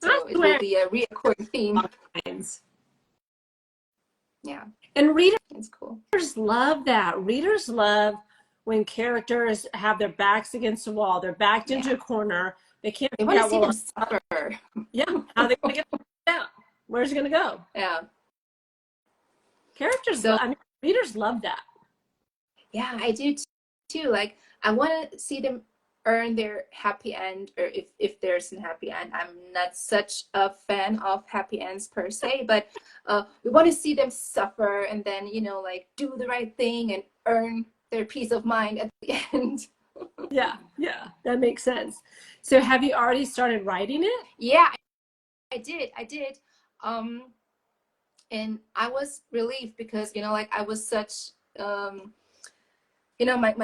So it will be a recurring theme. Yeah. And readers cool. love that. Readers love when characters have their backs against the wall, they're backed into a corner. They can't figure out, see them suffer. Yeah, how are they going to get out? Where's it going to go? Yeah. Readers love that. Yeah, I do too. Like, I want to see them earn their happy end, or if there's a happy end. I'm not such a fan of happy ends per se, but we want to see them suffer and then, like do the right thing and earn their peace of mind at the end. Yeah, that makes sense. So have you already started writing it? Yeah, I did. And I was relieved because, like I was such, my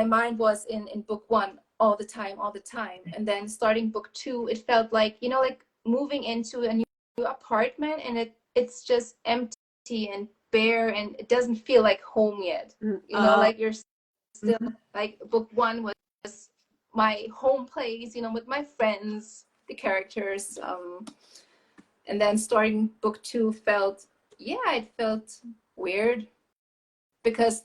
mind was in book 1 all the time. And then starting book 2, it felt like, like moving into a new apartment, and it's just empty and bare, and it doesn't feel like home yet. Like you're still like book 1 was my home place, with my friends, the characters. And then starting book 2 felt weird because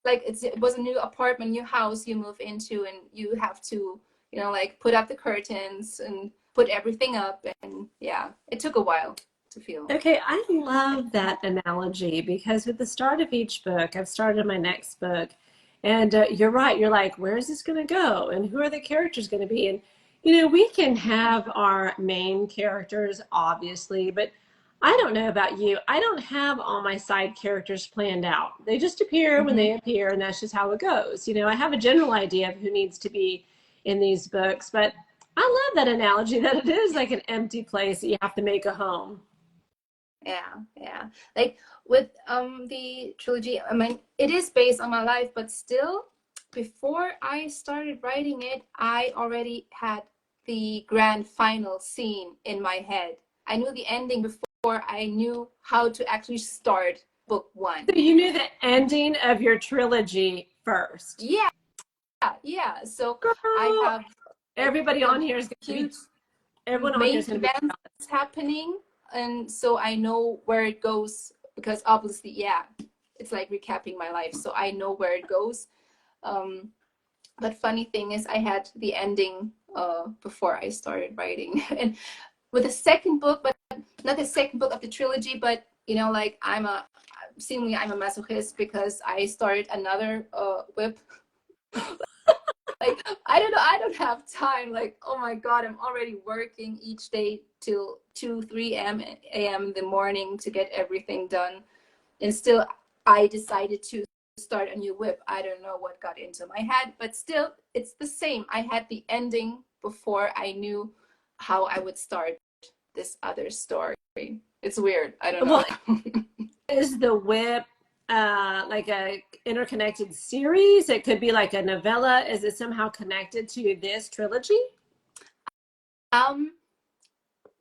like it was a new apartment, new house you move into, and you have to, you know, like put up the curtains and put everything up. And yeah, it took a while to feel. Okay, I love that analogy because with the start of each book, I've started my next book, and you're right. You're like, where is this going to go, and who are the characters going to be? And we can have our main characters, obviously, but I don't know about you. I don't have all my side characters planned out. They just appear when they appear, and that's just how it goes. I have a general idea of who needs to be in these books, but I love that analogy that it is like an empty place that you have to make a home. Yeah. Like with the trilogy, I mean, it is based on my life, but still, before I started writing it, I already had the grand final scene in my head. I knew the ending before I knew how to actually start book one. So you knew the ending of your trilogy first. Yeah. So Girl, I have everybody on here is going to be everyone on here is going to be happening, and so I know where it goes, because obviously, yeah, it's like recapping my life, so I know where it goes. But funny thing is, I had the ending before I started writing, and with the second book, but not the second book of the trilogy, but like seemingly I'm a masochist because I started another whip. Like, I don't know, I don't have time. Like, oh my God, I'm already working each day till 2-3 a.m. in the morning to get everything done. And still, I decided to start a new whip. I don't know what got into my head, but still, it's the same. I had the ending before I knew how I would start this other story. It's weird. I don't know. Well, is the whip like a interconnected series? It could be like a novella. Is it somehow connected to this trilogy?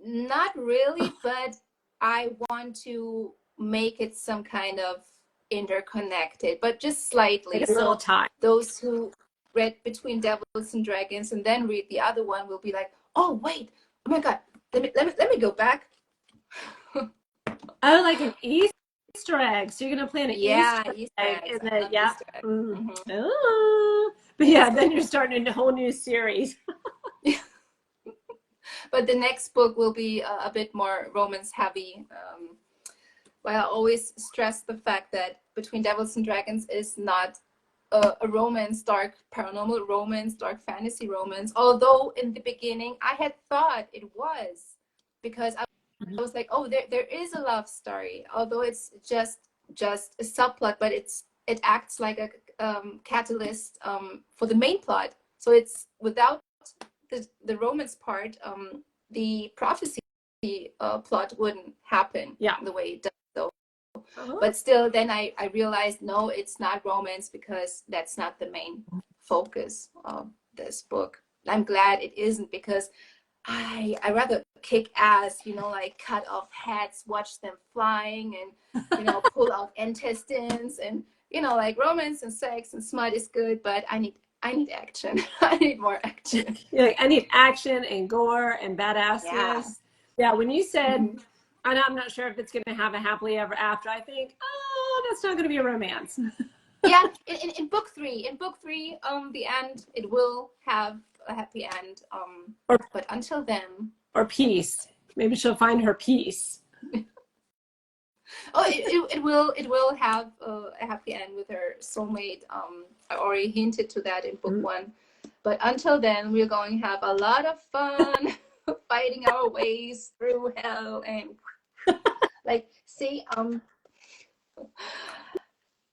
Not really, but I want to make it some kind of interconnected, but just slightly. Like a little tie. Those who read Between Devils and Dragons and then read the other one will be like, oh wait, oh my God, let me go back. Oh, like an Easter egg. So you're gonna plan an Easter egg, eggs. and then yeah. Easter egg. Oh. But yeah, then you're starting a whole new series. But the next book will be a bit more romance heavy. But I always stress the fact that Between Devils and Dragons is not a romance, dark paranormal romance, dark fantasy romance. Although in the beginning I had thought it was, because I was like, oh, there is a love story, although it's just a subplot, but it acts like a catalyst for the main plot. So it's without the romance part, the prophecy plot wouldn't happen the way it does. But still, then I realized, no, it's not romance, because that's not the main focus of this book. I'm glad it isn't, because I rather kick ass, like cut off heads, watch them flying, and pull out intestines, and like romance and sex and smut is good, but I need action. I need more action. Yeah, I need action and gore and badassness. Yeah, when you said, and I'm not sure if it's going to have a happily ever after, I think, oh, that's not going to be a romance. Yeah, in book three, the end, it will have a happy end. But until then, or peace. Maybe she'll find her peace. Oh, it will have a happy end with her soulmate. I already hinted to that in book one. But until then, we're going to have a lot of fun fighting our ways through hell, and like, see,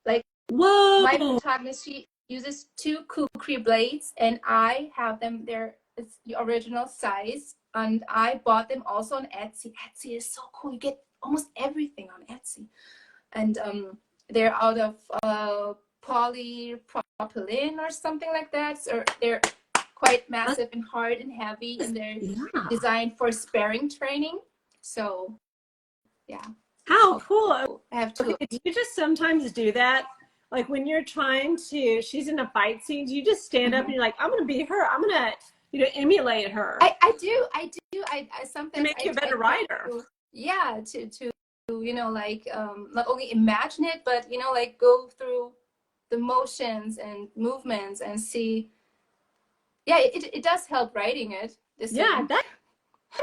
like, whoa, my protagonist, she uses 2 kukri blades, and I have them there. It's the original size, and I bought them also on Etsy. Etsy is so cool. You get almost everything on Etsy, and they're out of polypropylene or something like that. So they're quite massive and hard and heavy, and they're designed for sparring training. So yeah. How cool. I have 2. Okay, do you just sometimes do that? Like when you're trying to, she's in a fight scene, do you just stand up and you're like, I'm going to be her. I'm going to, emulate her. I do. I sometimes to make you a better writer. Yeah, to like not only imagine it, but like go through the motions and movements and see yeah, it does help writing it. Yeah, that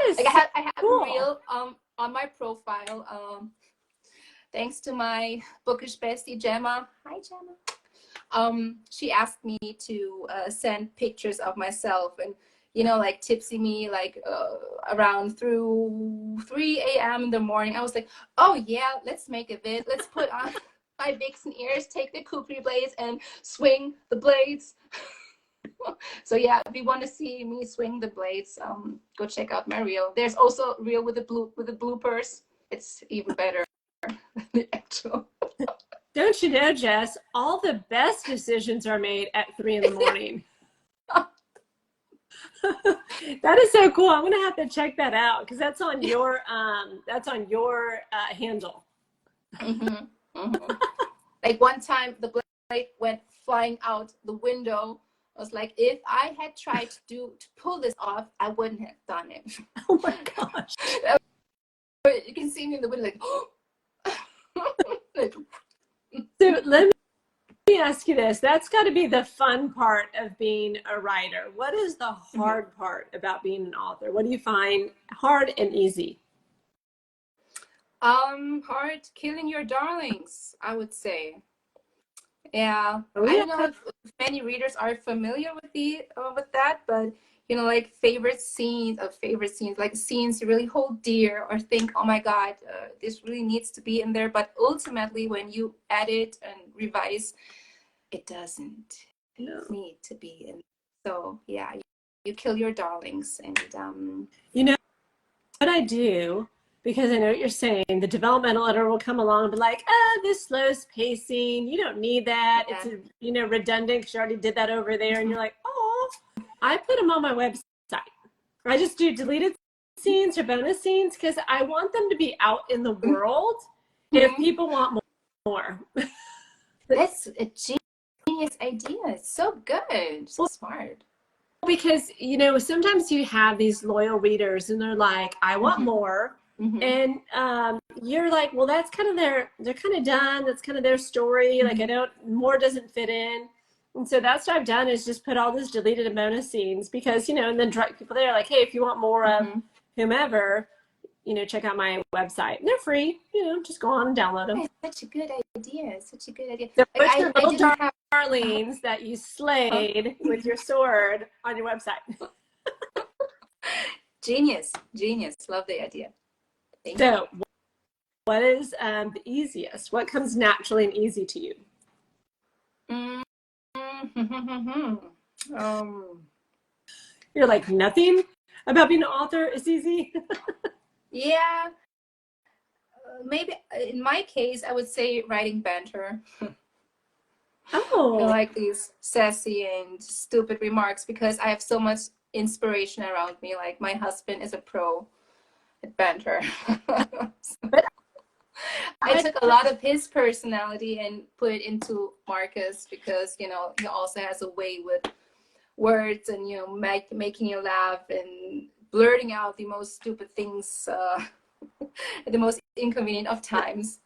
is like I have cool. a reel on my profile. Thanks to my bookish bestie Gemma. Hi Gemma. She asked me to send pictures of myself, and like tipsy me, like around through 3 a.m. in the morning. I was like, oh yeah, let's make a vid. Let's put on my vixen ears, take the kukri blades, and swing the blades. So yeah, if you want to see me swing the blades, go check out my reel. There's also a reel with the bloopers. It's even better than the actual. Don't you know, Jess, all the best decisions are made at 3 in the morning. That is so cool. I'm gonna have to check that out because that's on your handle. Mm-hmm. Mm-hmm. Like one time the blade went flying out the window. I was like, if I had tried to pull this off, I wouldn't have done it. Oh my gosh. You can see me in the window like, oh. So let me ask you this. That's got to be the fun part of being a writer. What is the hard part about being an author? What do you find hard and easy? Hard killing your darlings, I would say. Yeah, Oh, I yeah. don't know if many readers are familiar with that, but like favorite scenes, like scenes you really hold dear or think, oh my God, this really needs to be in there. But ultimately, when you edit and revise, it doesn't need to be in. So yeah, you kill your darlings, and you know what I do, because I know what you're saying, the developmental editor will come along and be like, this slows pacing, you don't need that. Yeah. It's redundant because you already did that over there. And you're like, oh, I put them on my website. I just do deleted scenes or bonus scenes because I want them to be out in the world if people want more. That's a genius idea. It's so good. So smart. Because sometimes you have these loyal readers and they're like, I want more. And you're like, well, that's kind of they're kind of done. That's kind of their story. Like more doesn't fit in. And so that's what I've done is just put all those deleted and bonus scenes because, and then direct people there like, hey, if you want more of whomever, check out my website. And they're free, just go on and download them. That's such a good idea. Such a good idea. So put your little darlings that you slayed with your sword on your website. Genius. Love the idea. So what is the easiest? What comes naturally and easy to you? You're like, nothing about being an author is easy? Yeah. Maybe in my case, I would say writing banter. Oh. I like these sassy and stupid remarks because I have so much inspiration around me. Like my husband is a pro at banter. But I took a lot of his personality and put it into Marcus because, he also has a way with words and, making you laugh and blurting out the most stupid things at the most inconvenient of times.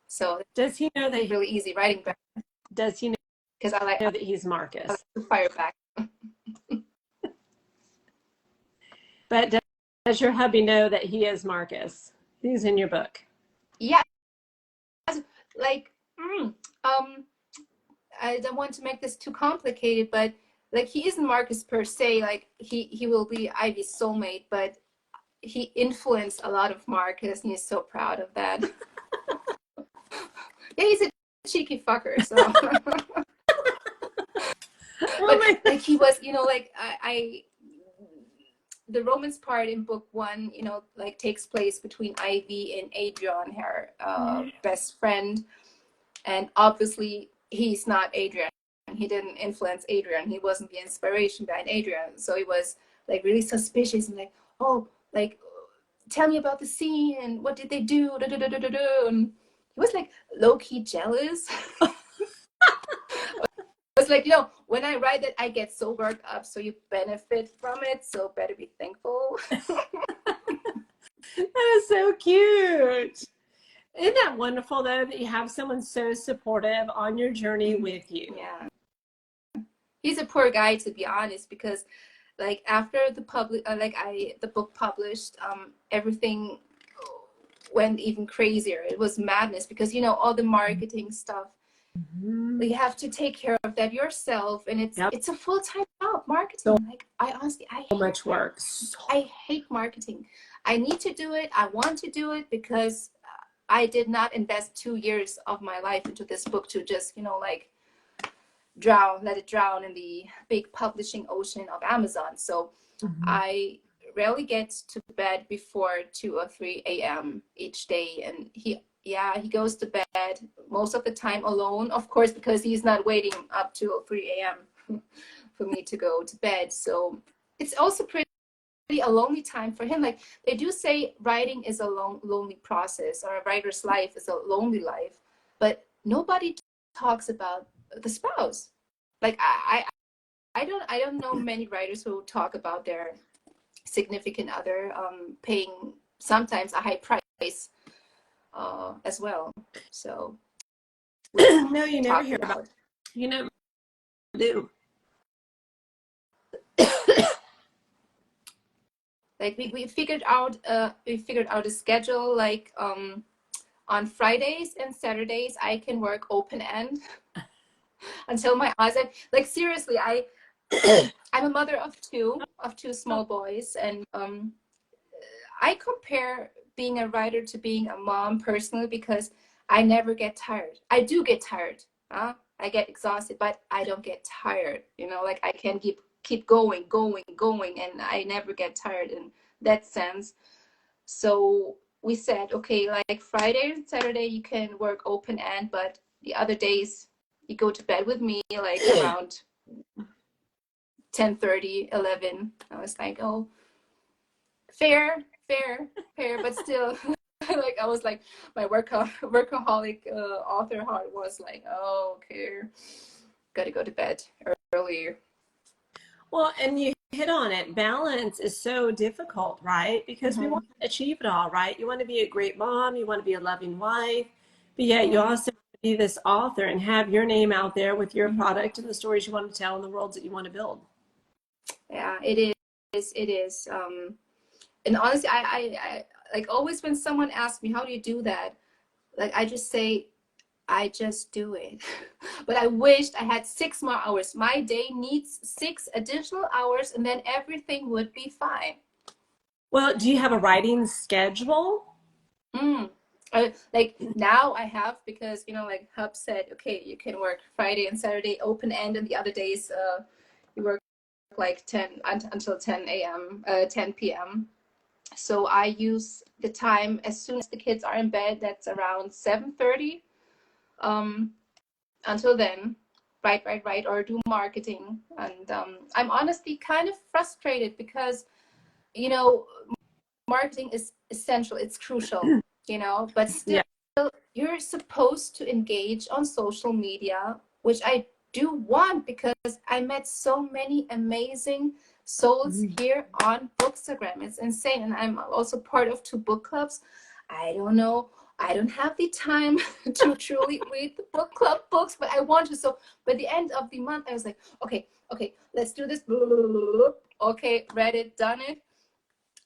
So does he know that it's really easy writing back? Does he know? Because I know that he's Marcus. I like to fire back. But does your hubby know that he is Marcus? He's in your book. Yeah. Like, I don't want to make this too complicated, but like he isn't Marcus per se. Like he will be Ivy's soulmate, but he influenced a lot of Marcus, and he's so proud of that. Yeah, he's a cheeky fucker. So, but like he was, like I the romance part in book 1, like takes place between Ivy and Adrian, her best friend, and obviously he's not Adrian. He didn't influence Adrian. He wasn't the inspiration behind Adrian. So he was like really suspicious and like, oh, like tell me about the scene and what did they do? And he was like low-key jealous. It's like, when I write it, I get so worked up, so you benefit from it, so better be thankful. That is so cute. Isn't that wonderful, though, that you have someone so supportive on your journey with you? Yeah. He's a poor guy, to be honest, because like after the the book published, everything went even crazier. It was madness because, you know, all the marketing stuff, you have to take care of that yourself, and it's a full-time job, marketing. Like, I honestly, So much work. I hate marketing. I need to do it. I want to do it because I did not invest 2 years of my life into this book to just, you know, like let it drown in the big publishing ocean of Amazon. So I rarely get to bed before 2 or 3 a.m. each day. And he goes to bed most of the time alone, of course, because he's not waiting up to 3 a.m. for me to go to bed. So it's also pretty a lonely time for him. Like, they do say writing is a lonely process, or a writer's life is a lonely life, but nobody talks about the spouse. Like, I don't know many writers who talk about their significant other paying sometimes a high price as well. So no, you never hear about. You never do. Like, we figured out a schedule. Like, on Fridays and Saturdays I can work open end until my eyes. Like, seriously, I'm a mother of two small boys, and I compare being a writer to being a mom personally, because I never get tired. I do get tired. I get exhausted, but I don't get tired. You know, like, I can keep going, and I never get tired in that sense. So we said, okay, like Friday and Saturday you can work open end, but the other days you go to bed with me, like around 10:30, 11. I was like, oh, fair, but still, like, I was like, my workaholic author heart was like, oh, okay, gotta go to bed earlier. Well, and you hit on it. Balance is so difficult, right? Because we want to achieve it all, right? You want to be a great mom, you want to be a loving wife, but yet you also want to be this author and have your name out there with your product and the stories you want to tell and the worlds that you want to build. Yeah, it is. And honestly, I like, always when someone asks me, how do you do that? Like, I just say, I just do it. But I wished I had 6 more hours. My day needs 6 additional hours, and then everything would be fine. Well, do you have a writing schedule? Like, now I have, because, you know, like Hub said, okay, you can work Friday and Saturday open end, and the other days you work like 10 until 10 a.m. 10 p.m. So I use the time as soon as the kids are in bed. That's around 7:30. Until then, write, or do marketing. And I'm honestly kind of frustrated because, you know, marketing is essential. It's crucial, you know, but still, you're supposed to engage on social media, which I do want, because I met so many amazing souls here on Bookstagram. It's insane. And I'm also part of 2 book clubs. I don't know, I don't have the time to truly read the book club books, but I want to. So by the end of the month, I was like, okay, let's do this. Okay, read it, done it.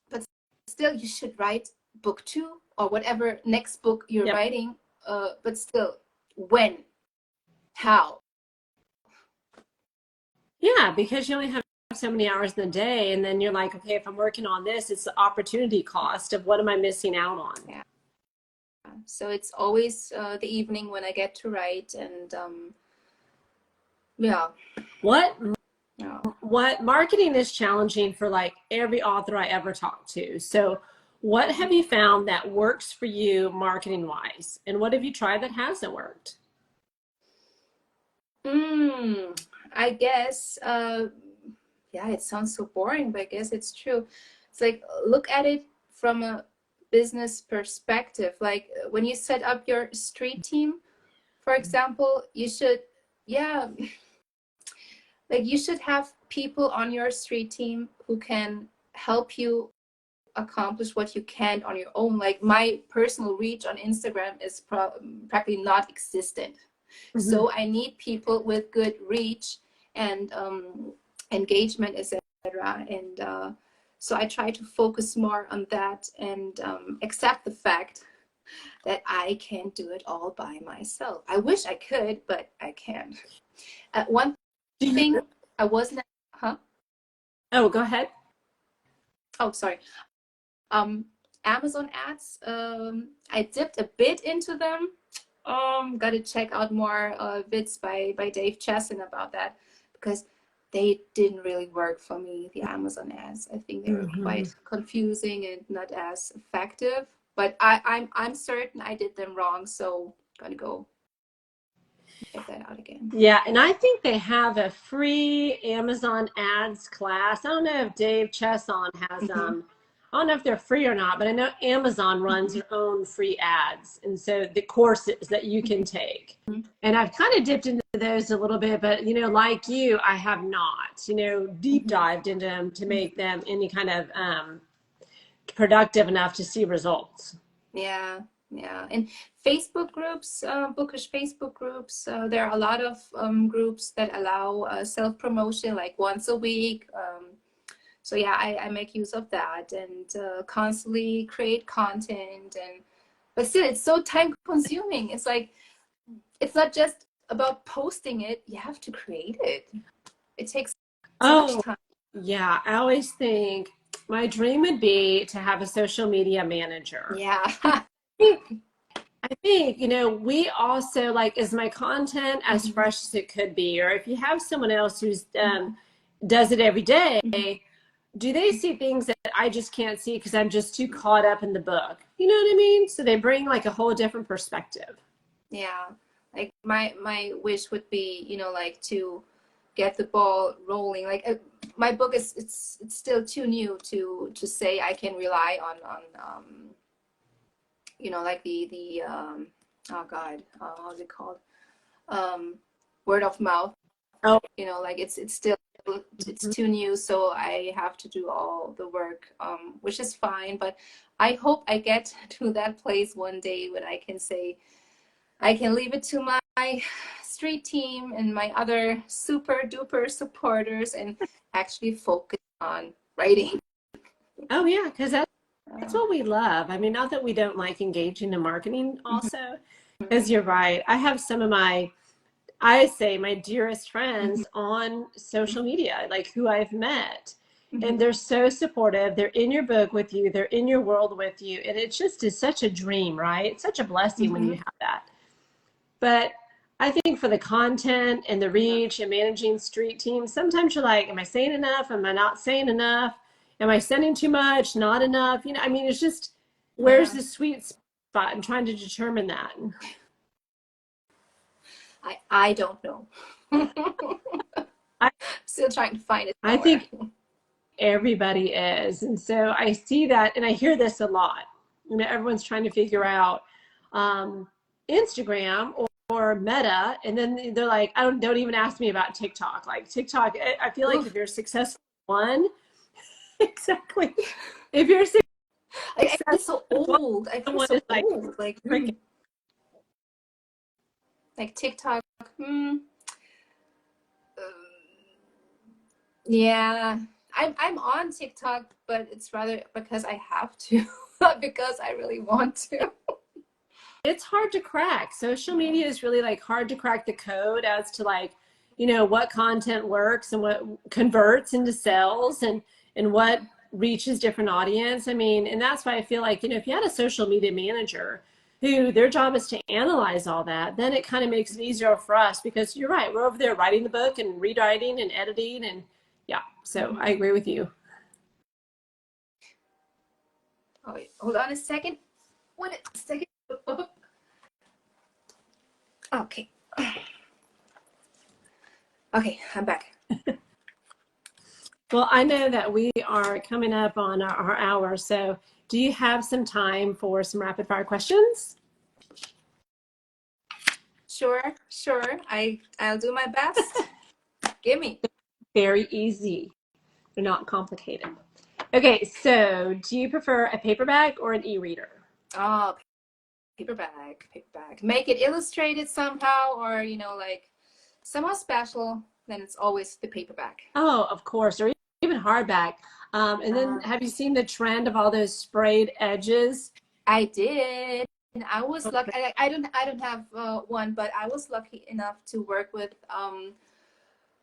But still, you should write book 2 or whatever next book you're writing. But still, when, how? Yeah, because you only have so many hours in the day, and then you're like, okay, if I'm working on this, it's the opportunity cost of what am I missing out on? Yeah. So it's always the evening when I get to write, and What marketing is challenging for like every author I ever talked to. So what have you found that works for you marketing wise, and what have you tried that hasn't worked? I guess it sounds so boring, but I guess it's true. It's like, look at it from a business perspective. Like, when you set up your street team, for example, you should you should have people on your street team who can help you accomplish what you can on your own. Like, my personal reach on Instagram is practically not existent. So I need people with good reach and engagement, And so I try to focus more on that and accept the fact that I can't do it all by myself. I wish I could, but I can't. One thing I wasn't, huh? Oh, go ahead. Oh, sorry. Amazon ads, I dipped a bit into them. Got to check out more vids by Dave Chesson about that, because they didn't really work for me, the Amazon ads. I think they were quite confusing and not as effective. But I'm certain I did them wrong, so gotta go check that out again. Yeah, and I think they have a free Amazon ads class. I don't know if Dave Chesson has I don't know if they're free or not, but I know Amazon runs their own free ads. And so the courses that you can take. And I've kind of dipped into those a little bit, but, you know, like you, I have not, you know, deep dived into them to make them any kind of productive enough to see results. Yeah. And Facebook groups, bookish Facebook groups, there are a lot of groups that allow self-promotion like once a week. So yeah, I make use of that and constantly create content. But still, it's so time consuming. It's like, it's not just about posting it, you have to create it. It takes so much time. Yeah, I always think my dream would be to have a social media manager. Yeah. I think, you know, we also like, is my content as fresh as it could be? Or if you have someone else who's does it every day, do they see things that I just can't see because I'm just too caught up in the book? You know what I mean? So they bring like a whole different perspective. Yeah. Like my wish would be, you know, like to get the ball rolling. Like my book is, it's still too new to say I can rely on you know, like the oh God, how's it called? Word of mouth. Oh, you know, like it's still, it's too new, so I have to do all the work, which is fine. But I hope I get to that place one day when I can say I can leave it to my street team and my other super duper supporters and actually focus on writing. oh yeah, because that's what we love. I mean, not that we don't like engaging in marketing also, because you're right. I have some of I say my dearest friends on social media, like who I've met, and they're so supportive. They're in your book with you. They're in your world with you. And it just is such a dream, right? It's such a blessing when you have that. But I think for the content and the reach and managing street teams, sometimes you're like, am I saying enough? Am I not saying enough? Am I sending too much? Not enough? You know, I mean, it's just, where's the sweet spot? I'm trying to determine that. I don't know. I'm still trying to find it somewhere. I think everybody is. And so I see that, and I hear this a lot. You know, everyone's trying to figure out Instagram or Meta, and then they're like, don't even ask me about TikTok. Like TikTok, I feel like if you're successful one, exactly. If you're successful, I feel so old. I feel so old. Like TikTok. Yeah, I'm on TikTok, but it's rather because I have to, not because I really want to. It's hard to crack. Social media is really like hard to crack the code as to like, you know, what content works and what converts into sales and what reaches different audience. I mean, and that's why I feel like, you know, if you had a social media manager who their job is to analyze all that, then it kind of makes it easier for us, because you're right, we're over there writing the book and rewriting and editing, and yeah, so I agree with you. Oh, wait, hold on a second. One second. Okay. Okay, I'm back. Well, I know that we are coming up on our hour, so do you have some time for some rapid fire questions? Sure. I'll do my best. Gimme. Very easy. They're not complicated. Okay, so do you prefer a paperback or an e-reader? Oh, paperback. Make it illustrated somehow, or, you know, like somehow special, then it's always the paperback. Oh, of course. Or even hardback. And then have you seen the trend of all those sprayed edges? I did. And I was lucky. I don't have one, but I was lucky enough to work with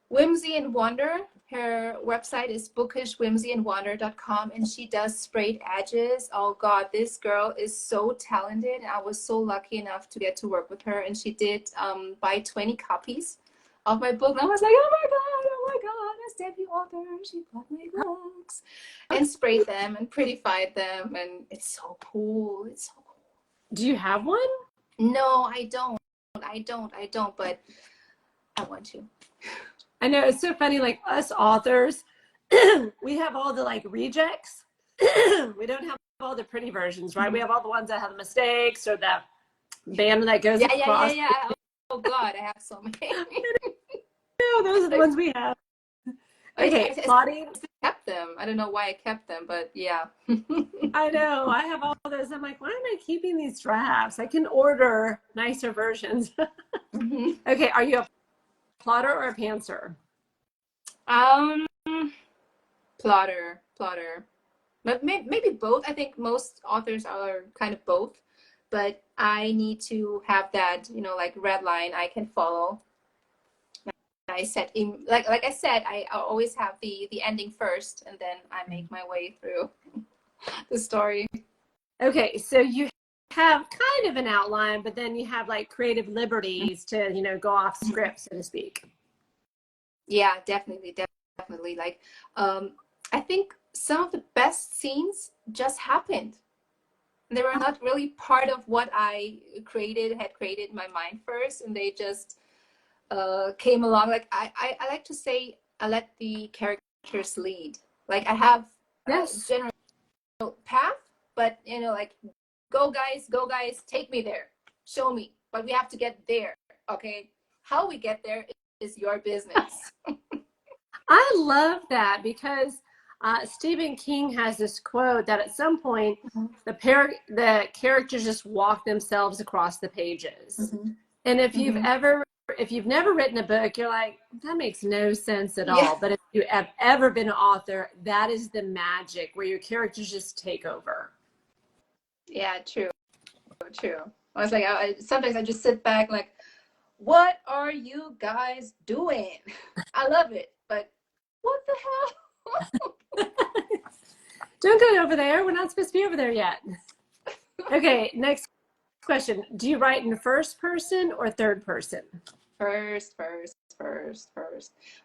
Whimsy and Wonder. Her website is bookishwhimsyandwonder.com, and she does sprayed edges. Oh God, this girl is so talented. And I was so lucky enough to get to work with her, and she did buy 20 copies of my book. And I was like, oh my God, as debut author, she bought my books and sprayed them and prettified them, and it's so cool. It's so cool. Do you have one? No, I don't, but I want to. I know, it's so funny, like us authors, we have all the like rejects. We don't have all the pretty versions, right? We have all the ones that have the mistakes or the band that goes across. Yeah. Oh God, I have so many. No, those are the ones we have. Okay, Lottie. I kept them. I don't know why I kept them, but yeah. I know, I have all those. I'm like, why am I keeping these drafts? I can order nicer versions. Okay, are you a plotter or a pantser? Plotter. But maybe both. I think most authors are kind of both, but I need to have that, like red line I can follow. I said, like I said, I always have the ending first, and then I make my way through the story. Okay, so you have kind of an outline, but then you have like creative liberties to, go off script, so to speak. Yeah, definitely. Like, I think some of the best scenes just happened. They were not really part of what I had created in my mind first, and they just came along. Like I like to say, I let the characters lead. Like I have a general path, but like go guys, take me there, show me, but we have to get there. Okay, how we get there is your business. I love that because Stephen King has this quote that at some point the characters just walk themselves across the pages. And if you've never written a book, you're like, that makes no sense at all. But if you have ever been an author, that is the magic where your characters just take over. Yeah, true. I was like, sometimes I just sit back like, what are you guys doing? I love it, but what the hell? Don't go over there. We're not supposed to be over there yet. Okay, next question. Do you write in first person or third person? First.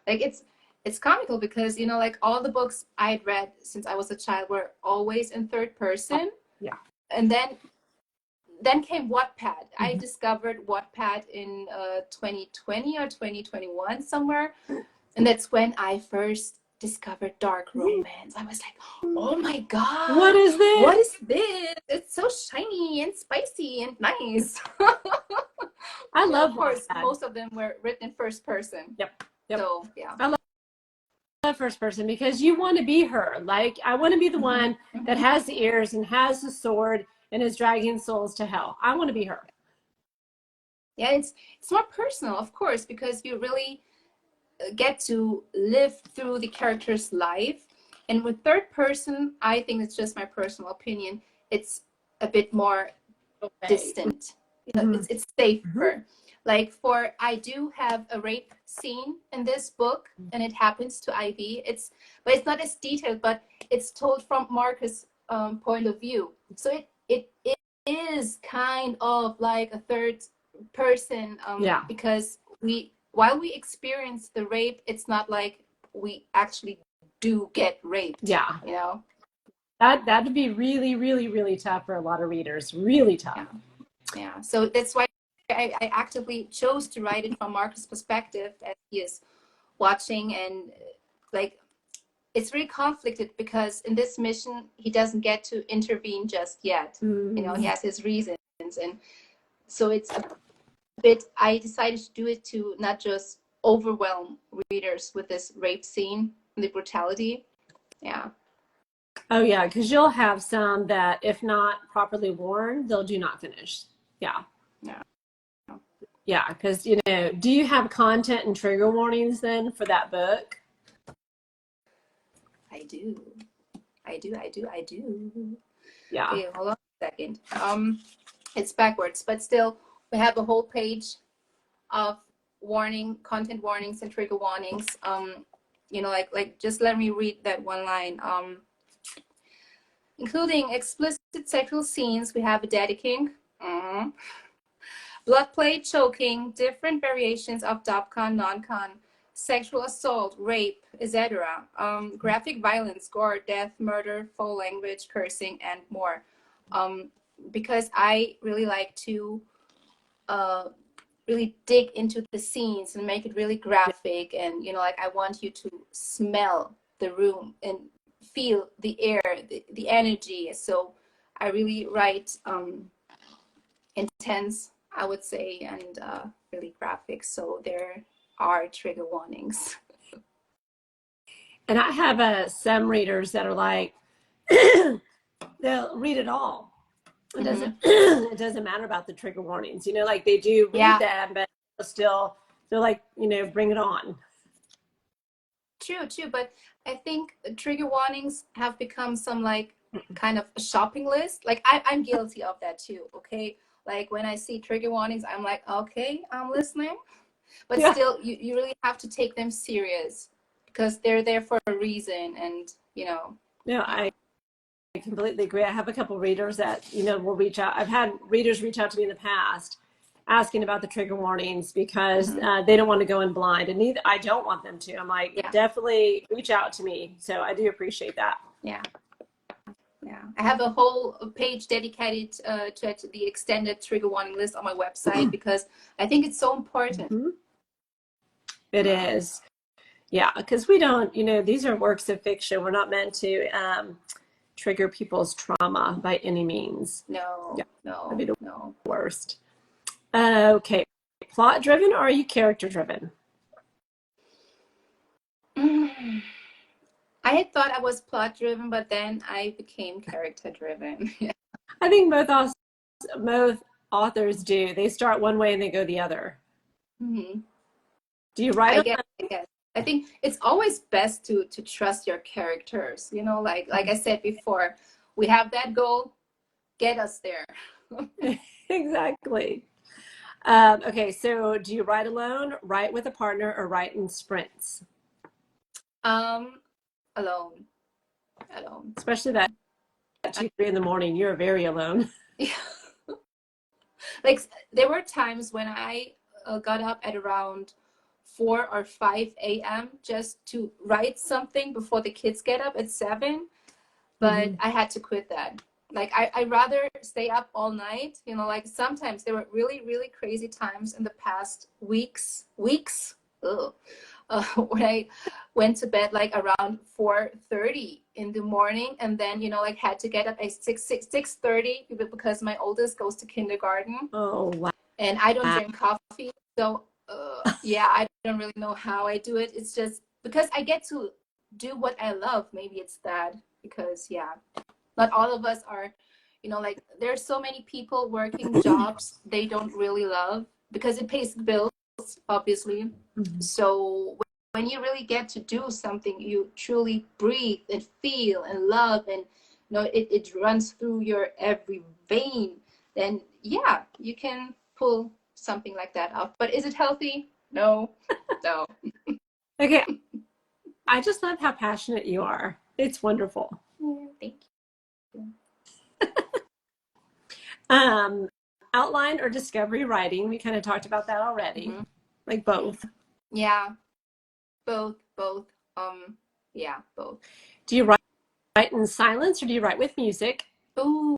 Like it's comical because like all the books I'd read since I was a child were always in third person. Yeah. And then came Wattpad. I discovered Wattpad in 2020 or 2021 somewhere, and that's when I first discovered dark romance. I was like, oh my God, what is this? It's so shiny and spicy and nice. I love of course Wattpad. Most of them were written in first person. Yep. So yeah, I love first person because you want to be her. Like I want to be the one that has the ears and has the sword and is dragging souls to hell. I want to be her. Yeah, it's more personal, of course, because you really get to live through the character's life. And with third person, I think it's just my personal opinion, it's a bit more distant. It's safer. Like I do have a rape scene in this book, and it happens to Ivy. But it's not as detailed, but it's told from Marcus' point of view. So it is kind of like a third person, because while we experience the rape, it's not like we actually do get raped. Yeah. That'd be really, really, really tough for a lot of readers. Really tough. Yeah. So that's why I actively chose to write it from Marcus' perspective as he is watching, and like it's really conflicted because in this mission he doesn't get to intervene just yet. He has his reasons, and so it's a bit. I decided to do it to not just overwhelm readers with this rape scene and the brutality. Yeah. Oh yeah, because you'll have some that, if not properly warned, they'll do not finish. Yeah. Yeah, because do you have content and trigger warnings then for that book? I do. I do. Yeah. Okay, hold on a second. It's backwards, but still, we have a whole page of content warnings and trigger warnings. You know, like just let me read that one line. Including explicit sexual scenes, we have a daddy kink, blood play, choking, different variations of DOPCON, non-con, sexual assault, rape, etc., graphic violence, gore, death, murder, foul language, cursing, and more. Because I really like to really dig into the scenes and make it really graphic, and you know, like I want you to smell the room and feel the air, the energy. So I really write intense, I would say, and really graphic. So there are trigger warnings. And I have some readers that are like, they'll read it all. It doesn't it doesn't matter about the trigger warnings, you know, like they do read them, but still they're like, you know, bring it on. True, but I think trigger warnings have become some like kind of a shopping list. Like I'm guilty of that too. Okay, like when I see trigger warnings, I'm like, okay, I'm listening, but still you really have to take them serious because they're there for a reason. And you know, I completely agree. I have a couple readers that, you know, will reach out. I've had readers reach out to me in the past asking about the trigger warnings because they don't want to go in blind, and neither I don't want them to. I'm like, definitely reach out to me. So I do appreciate that. Yeah, I have a whole page dedicated to the extended trigger warning list on my website because I think it's so important. It is. Yeah, because we don't, you know, these are works of fiction. We're not meant to trigger people's trauma by any means. No, that'd be the worst. Okay, plot driven, or are you character driven? I had thought I was plot driven, but then I became character driven. I think both authors do. They start one way and they go the other. Do you write? I guess. I think it's always best to trust your characters. You know, like I said before, we have that goal. Get us there. Exactly. Okay, so do you write alone, write with a partner, or write in sprints? Alone. Especially that 2, 3 in the morning, you're very alone. Yeah. Like there were times when I got up at around 4 or 5 a.m. just to write something before the kids get up at 7, but I had to quit that. Like I rather stay up all night, you know, like sometimes there were really, really crazy times in the past weeks, when I went to bed like around 4:30 in the morning, and then, you know, like had to get up at 6:30 because my oldest goes to kindergarten. Oh, wow. And I don't drink coffee. So I don't really know how I do it. It's just because I get to do what I love. Maybe it's that, because not all of us are, you know, like there's so many people working jobs they don't really love because it pays the bills, obviously. So when you really get to do something you truly breathe and feel and love, and you know it runs through your every vein, then you can pull something like that off. But is it healthy? No. Okay, I just love how passionate you are. It's wonderful. Thank you. Outline or discovery writing, we kind of talked about that already. Like both. Both. Both. Do you write in silence, or do you write with music? Ooh,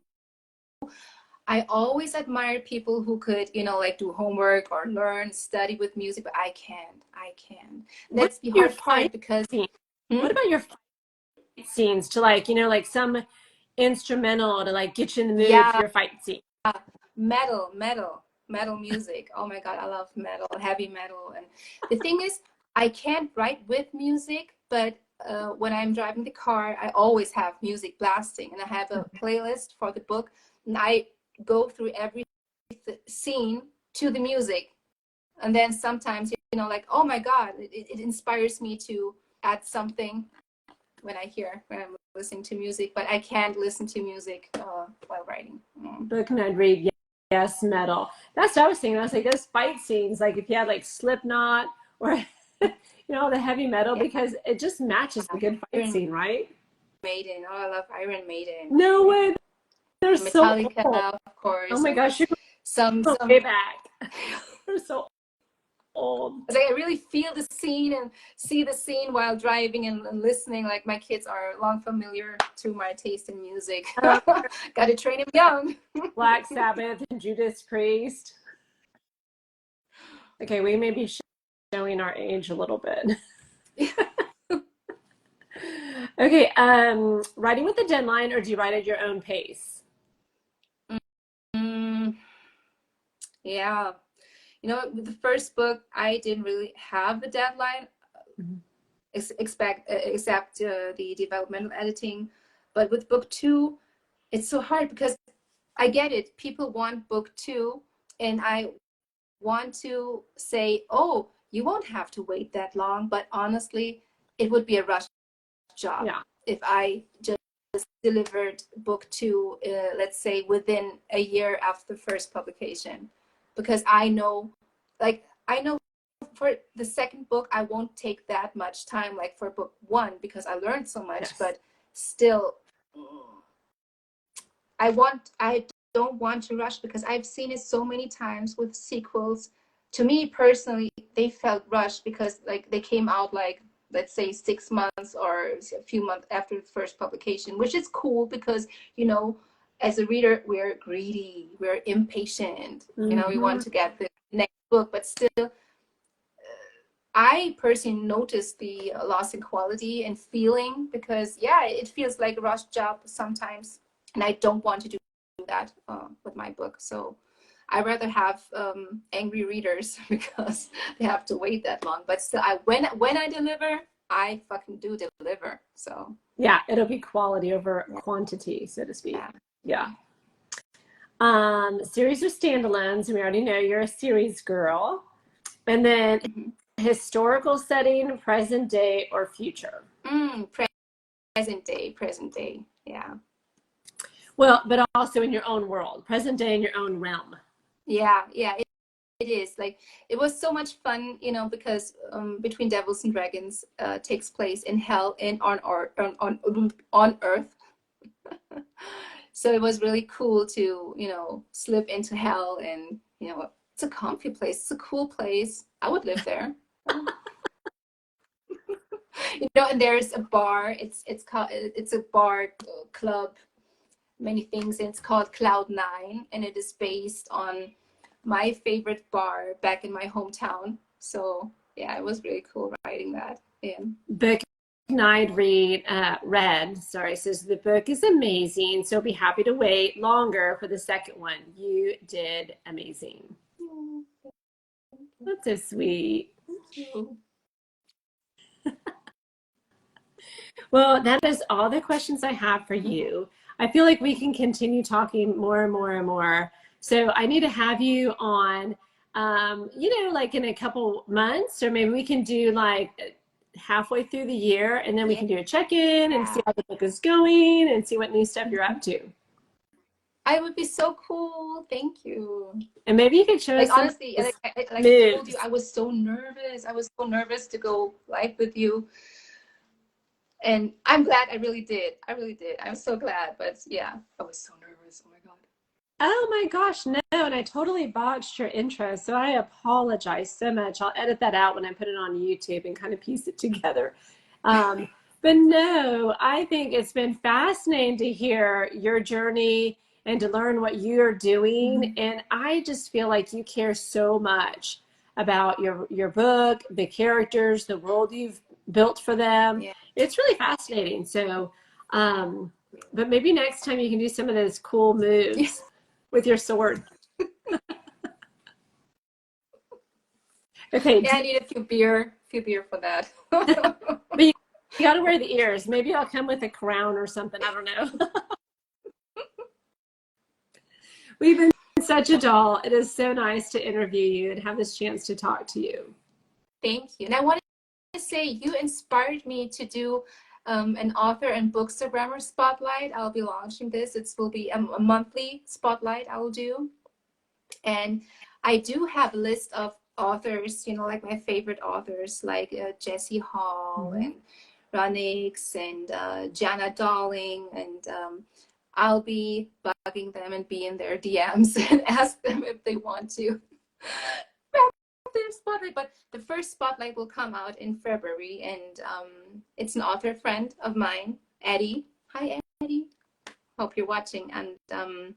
I always admired people who could, you know, like do homework or learn, study with music, but I can't. That's the hard part because. What about your fight scenes, to like, you know, like some instrumental to like get you in the mood for your fight scene? Metal music. Oh my God, I love metal, heavy metal. And the thing is, I can't write with music, but when I'm driving the car, I always have music blasting, and I have a playlist for the book, and I go through every scene to the music. And then sometimes, you know, like, oh my God, it inspires me to add something when I'm listening to music, but I can't listen to music while writing. Book and I'd read, yes, metal. That's what I was thinking. I was like, those fight scenes, like if you had like Slipknot or the heavy metal, Yeah. because it just matches a good fight scene, right? Maiden. Oh, I love Iron Maiden. No way. They're so Metallica, old. of course. Oh my gosh, you're some way back. They're so old. It's like I really feel the scene and see the scene while driving and listening. Like my kids are long familiar to my taste in music. Got to train them young. Black Sabbath and Judas Priest. Okay, we may be showing our age a little bit. Okay, writing with a deadline, or do you write at your own pace? Yeah. With the first book, I didn't really have a deadline, except the developmental editing. But with book 2, it's so hard because I get it. People want book 2, and I want to say, oh, you won't have to wait that long. But honestly, it would be a rush job if I just delivered book 2, let's say within a year after the first publication. Because I know for the second book, I won't take that much time like for book 1 because I learned so much, but still, I don't want to rush because I've seen it so many times with sequels. To me personally, they felt rushed because like they came out like, let's say 6 months or a few months after the first publication, which is cool because, as a reader, we're greedy, we're impatient, we want to get the next book, but still, I personally noticed the loss in quality and feeling because, it feels like a rush job sometimes, and I don't want to do that with my book. So I'd rather have angry readers because they have to wait that long. But still, when I deliver, I fucking do deliver. So yeah, it'll be quality over quantity, so to speak. Yeah. Series or standalones, and we already know you're a series girl. And then historical setting, present day, or future. Present day. Yeah. Well, but also in your own world, present day in your own realm. Yeah, it is. Like, it was so much fun, because Between Devils and Dragons takes place in hell and on Earth. So it was really cool to, slip into hell, and it's a comfy place. It's a cool place. I would live there. And there's a bar. It's a bar club, many things, and it's called Cloud 9, and it is based on my favorite bar back in my hometown. So yeah, it was really cool writing that in. Book I'd read, says the book is amazing, so be happy to wait longer for the second one. You did amazing. That's so sweet. Thank you. Well, that is all the questions I have for you. I feel like we can continue talking more and more and more. So I need to have you on, like in a couple months, or maybe we can do like halfway through the year, and then we can do a check-in and see how the book is going and see what new stuff you're up to. I would be so cool. Thank you. And maybe you could show us honestly, like I told you, I was so nervous. I was so nervous to go live with you. And I'm glad I really did. I'm so glad. But yeah, I was so nervous. Oh my God. Oh my gosh, no. And I totally botched your intro. So I apologize so much. I'll edit that out when I put it on YouTube and kind of piece it together. But no, I think it's been fascinating to hear your journey and to learn what you're doing. And I just feel like you care so much about your book, the characters, the world you've built for them. Yeah. It's really fascinating. So, but maybe next time you can do some of those cool moves with your sword. Okay. Yeah, I need a few beer for that. But you got to wear the ears. Maybe I'll come with a crown or something. I don't know. We've been such a doll. It is so nice to interview you and have this chance to talk to you. Thank you. And I wanted to say you inspired me to do an author and bookstagrammer spotlight. I'll be launching this. It will be a monthly spotlight I will do. And I do have a list of authors, you know, like my favorite authors, like Jessie Hall and Ranix and Jana Darling. And I'll be bugging them and be in their DMs and ask them if they want to their spotlight. But the first spotlight will come out in February, and it's an author friend of mine, Eddie. Hi, Eddie. Hope you're watching. And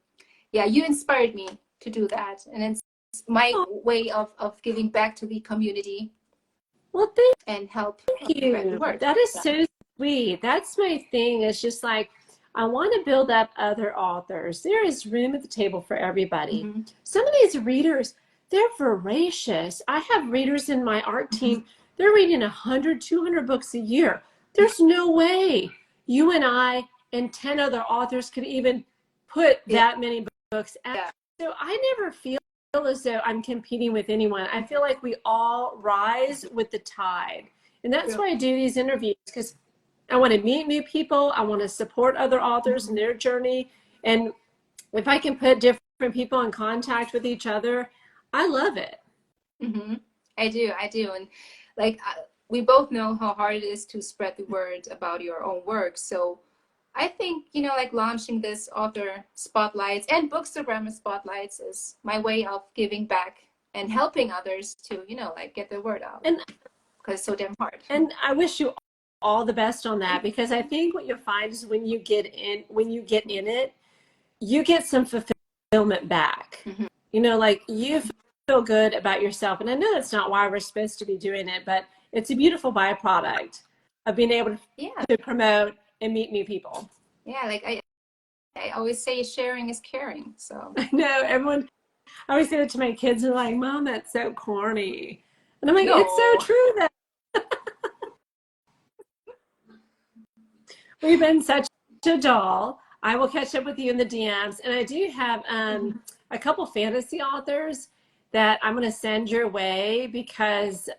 yeah, you inspired me to do that, and it's my way of giving back to the community. Well, and help you. That is so sweet. That's my thing. It's just like, I want to build up other authors. There is room at the table for everybody. Some of these readers, they're voracious. I have readers in my art team. They're reading 100, 200 books a year. There's no way you and I and 10 other authors could even put that many books out. So I never feel as though I'm competing with anyone. I feel like we all rise with the tide. And that's why I do these interviews, because I want to meet new people. I want to support other authors in their journey. And if I can put different people in contact with each other, I love it. I do. And like, we both know how hard it is to spread the word about your own work. So I think, you know, like launching this author spotlights and bookstagrammer spotlights is my way of giving back and helping others to, you know, like get the word out. And because it's so damn hard. And I wish you all the best on that, because I think what you'll find is when you get in it, you get some fulfillment back. You know, like you feel good about yourself. And I know that's not why we're supposed to be doing it, but it's a beautiful byproduct of being able to promote and meet new people. Yeah, like I always say, sharing is caring. So I know everyone. I always say it to my kids, and they're like, "Mom, that's so corny," and I'm like, "It's so true, though." We've been such a doll. I will catch up with you in the DMs, and I do have a couple fantasy authors that I'm going to send your way, because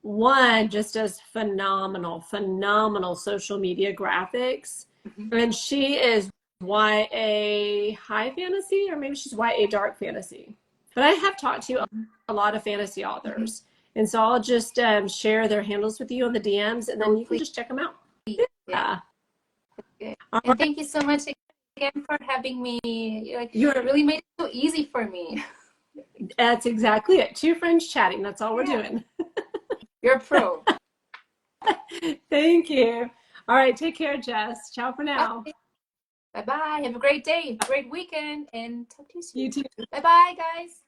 one just does phenomenal social media graphics. And she is YA high fantasy, or maybe she's YA dark fantasy. But I have talked to a lot of fantasy authors. And so I'll just share their handles with you on the DMs, and then you can just check them out. Yeah. And thank you so much again for having me. Like, you really made it so easy for me. That's exactly it. Two friends chatting. That's all we're doing. You're a pro. Thank you. All right. Take care, Jess. Ciao for now. Bye-bye. Have a great day, great weekend, and talk to you soon. You too. Bye-bye, guys.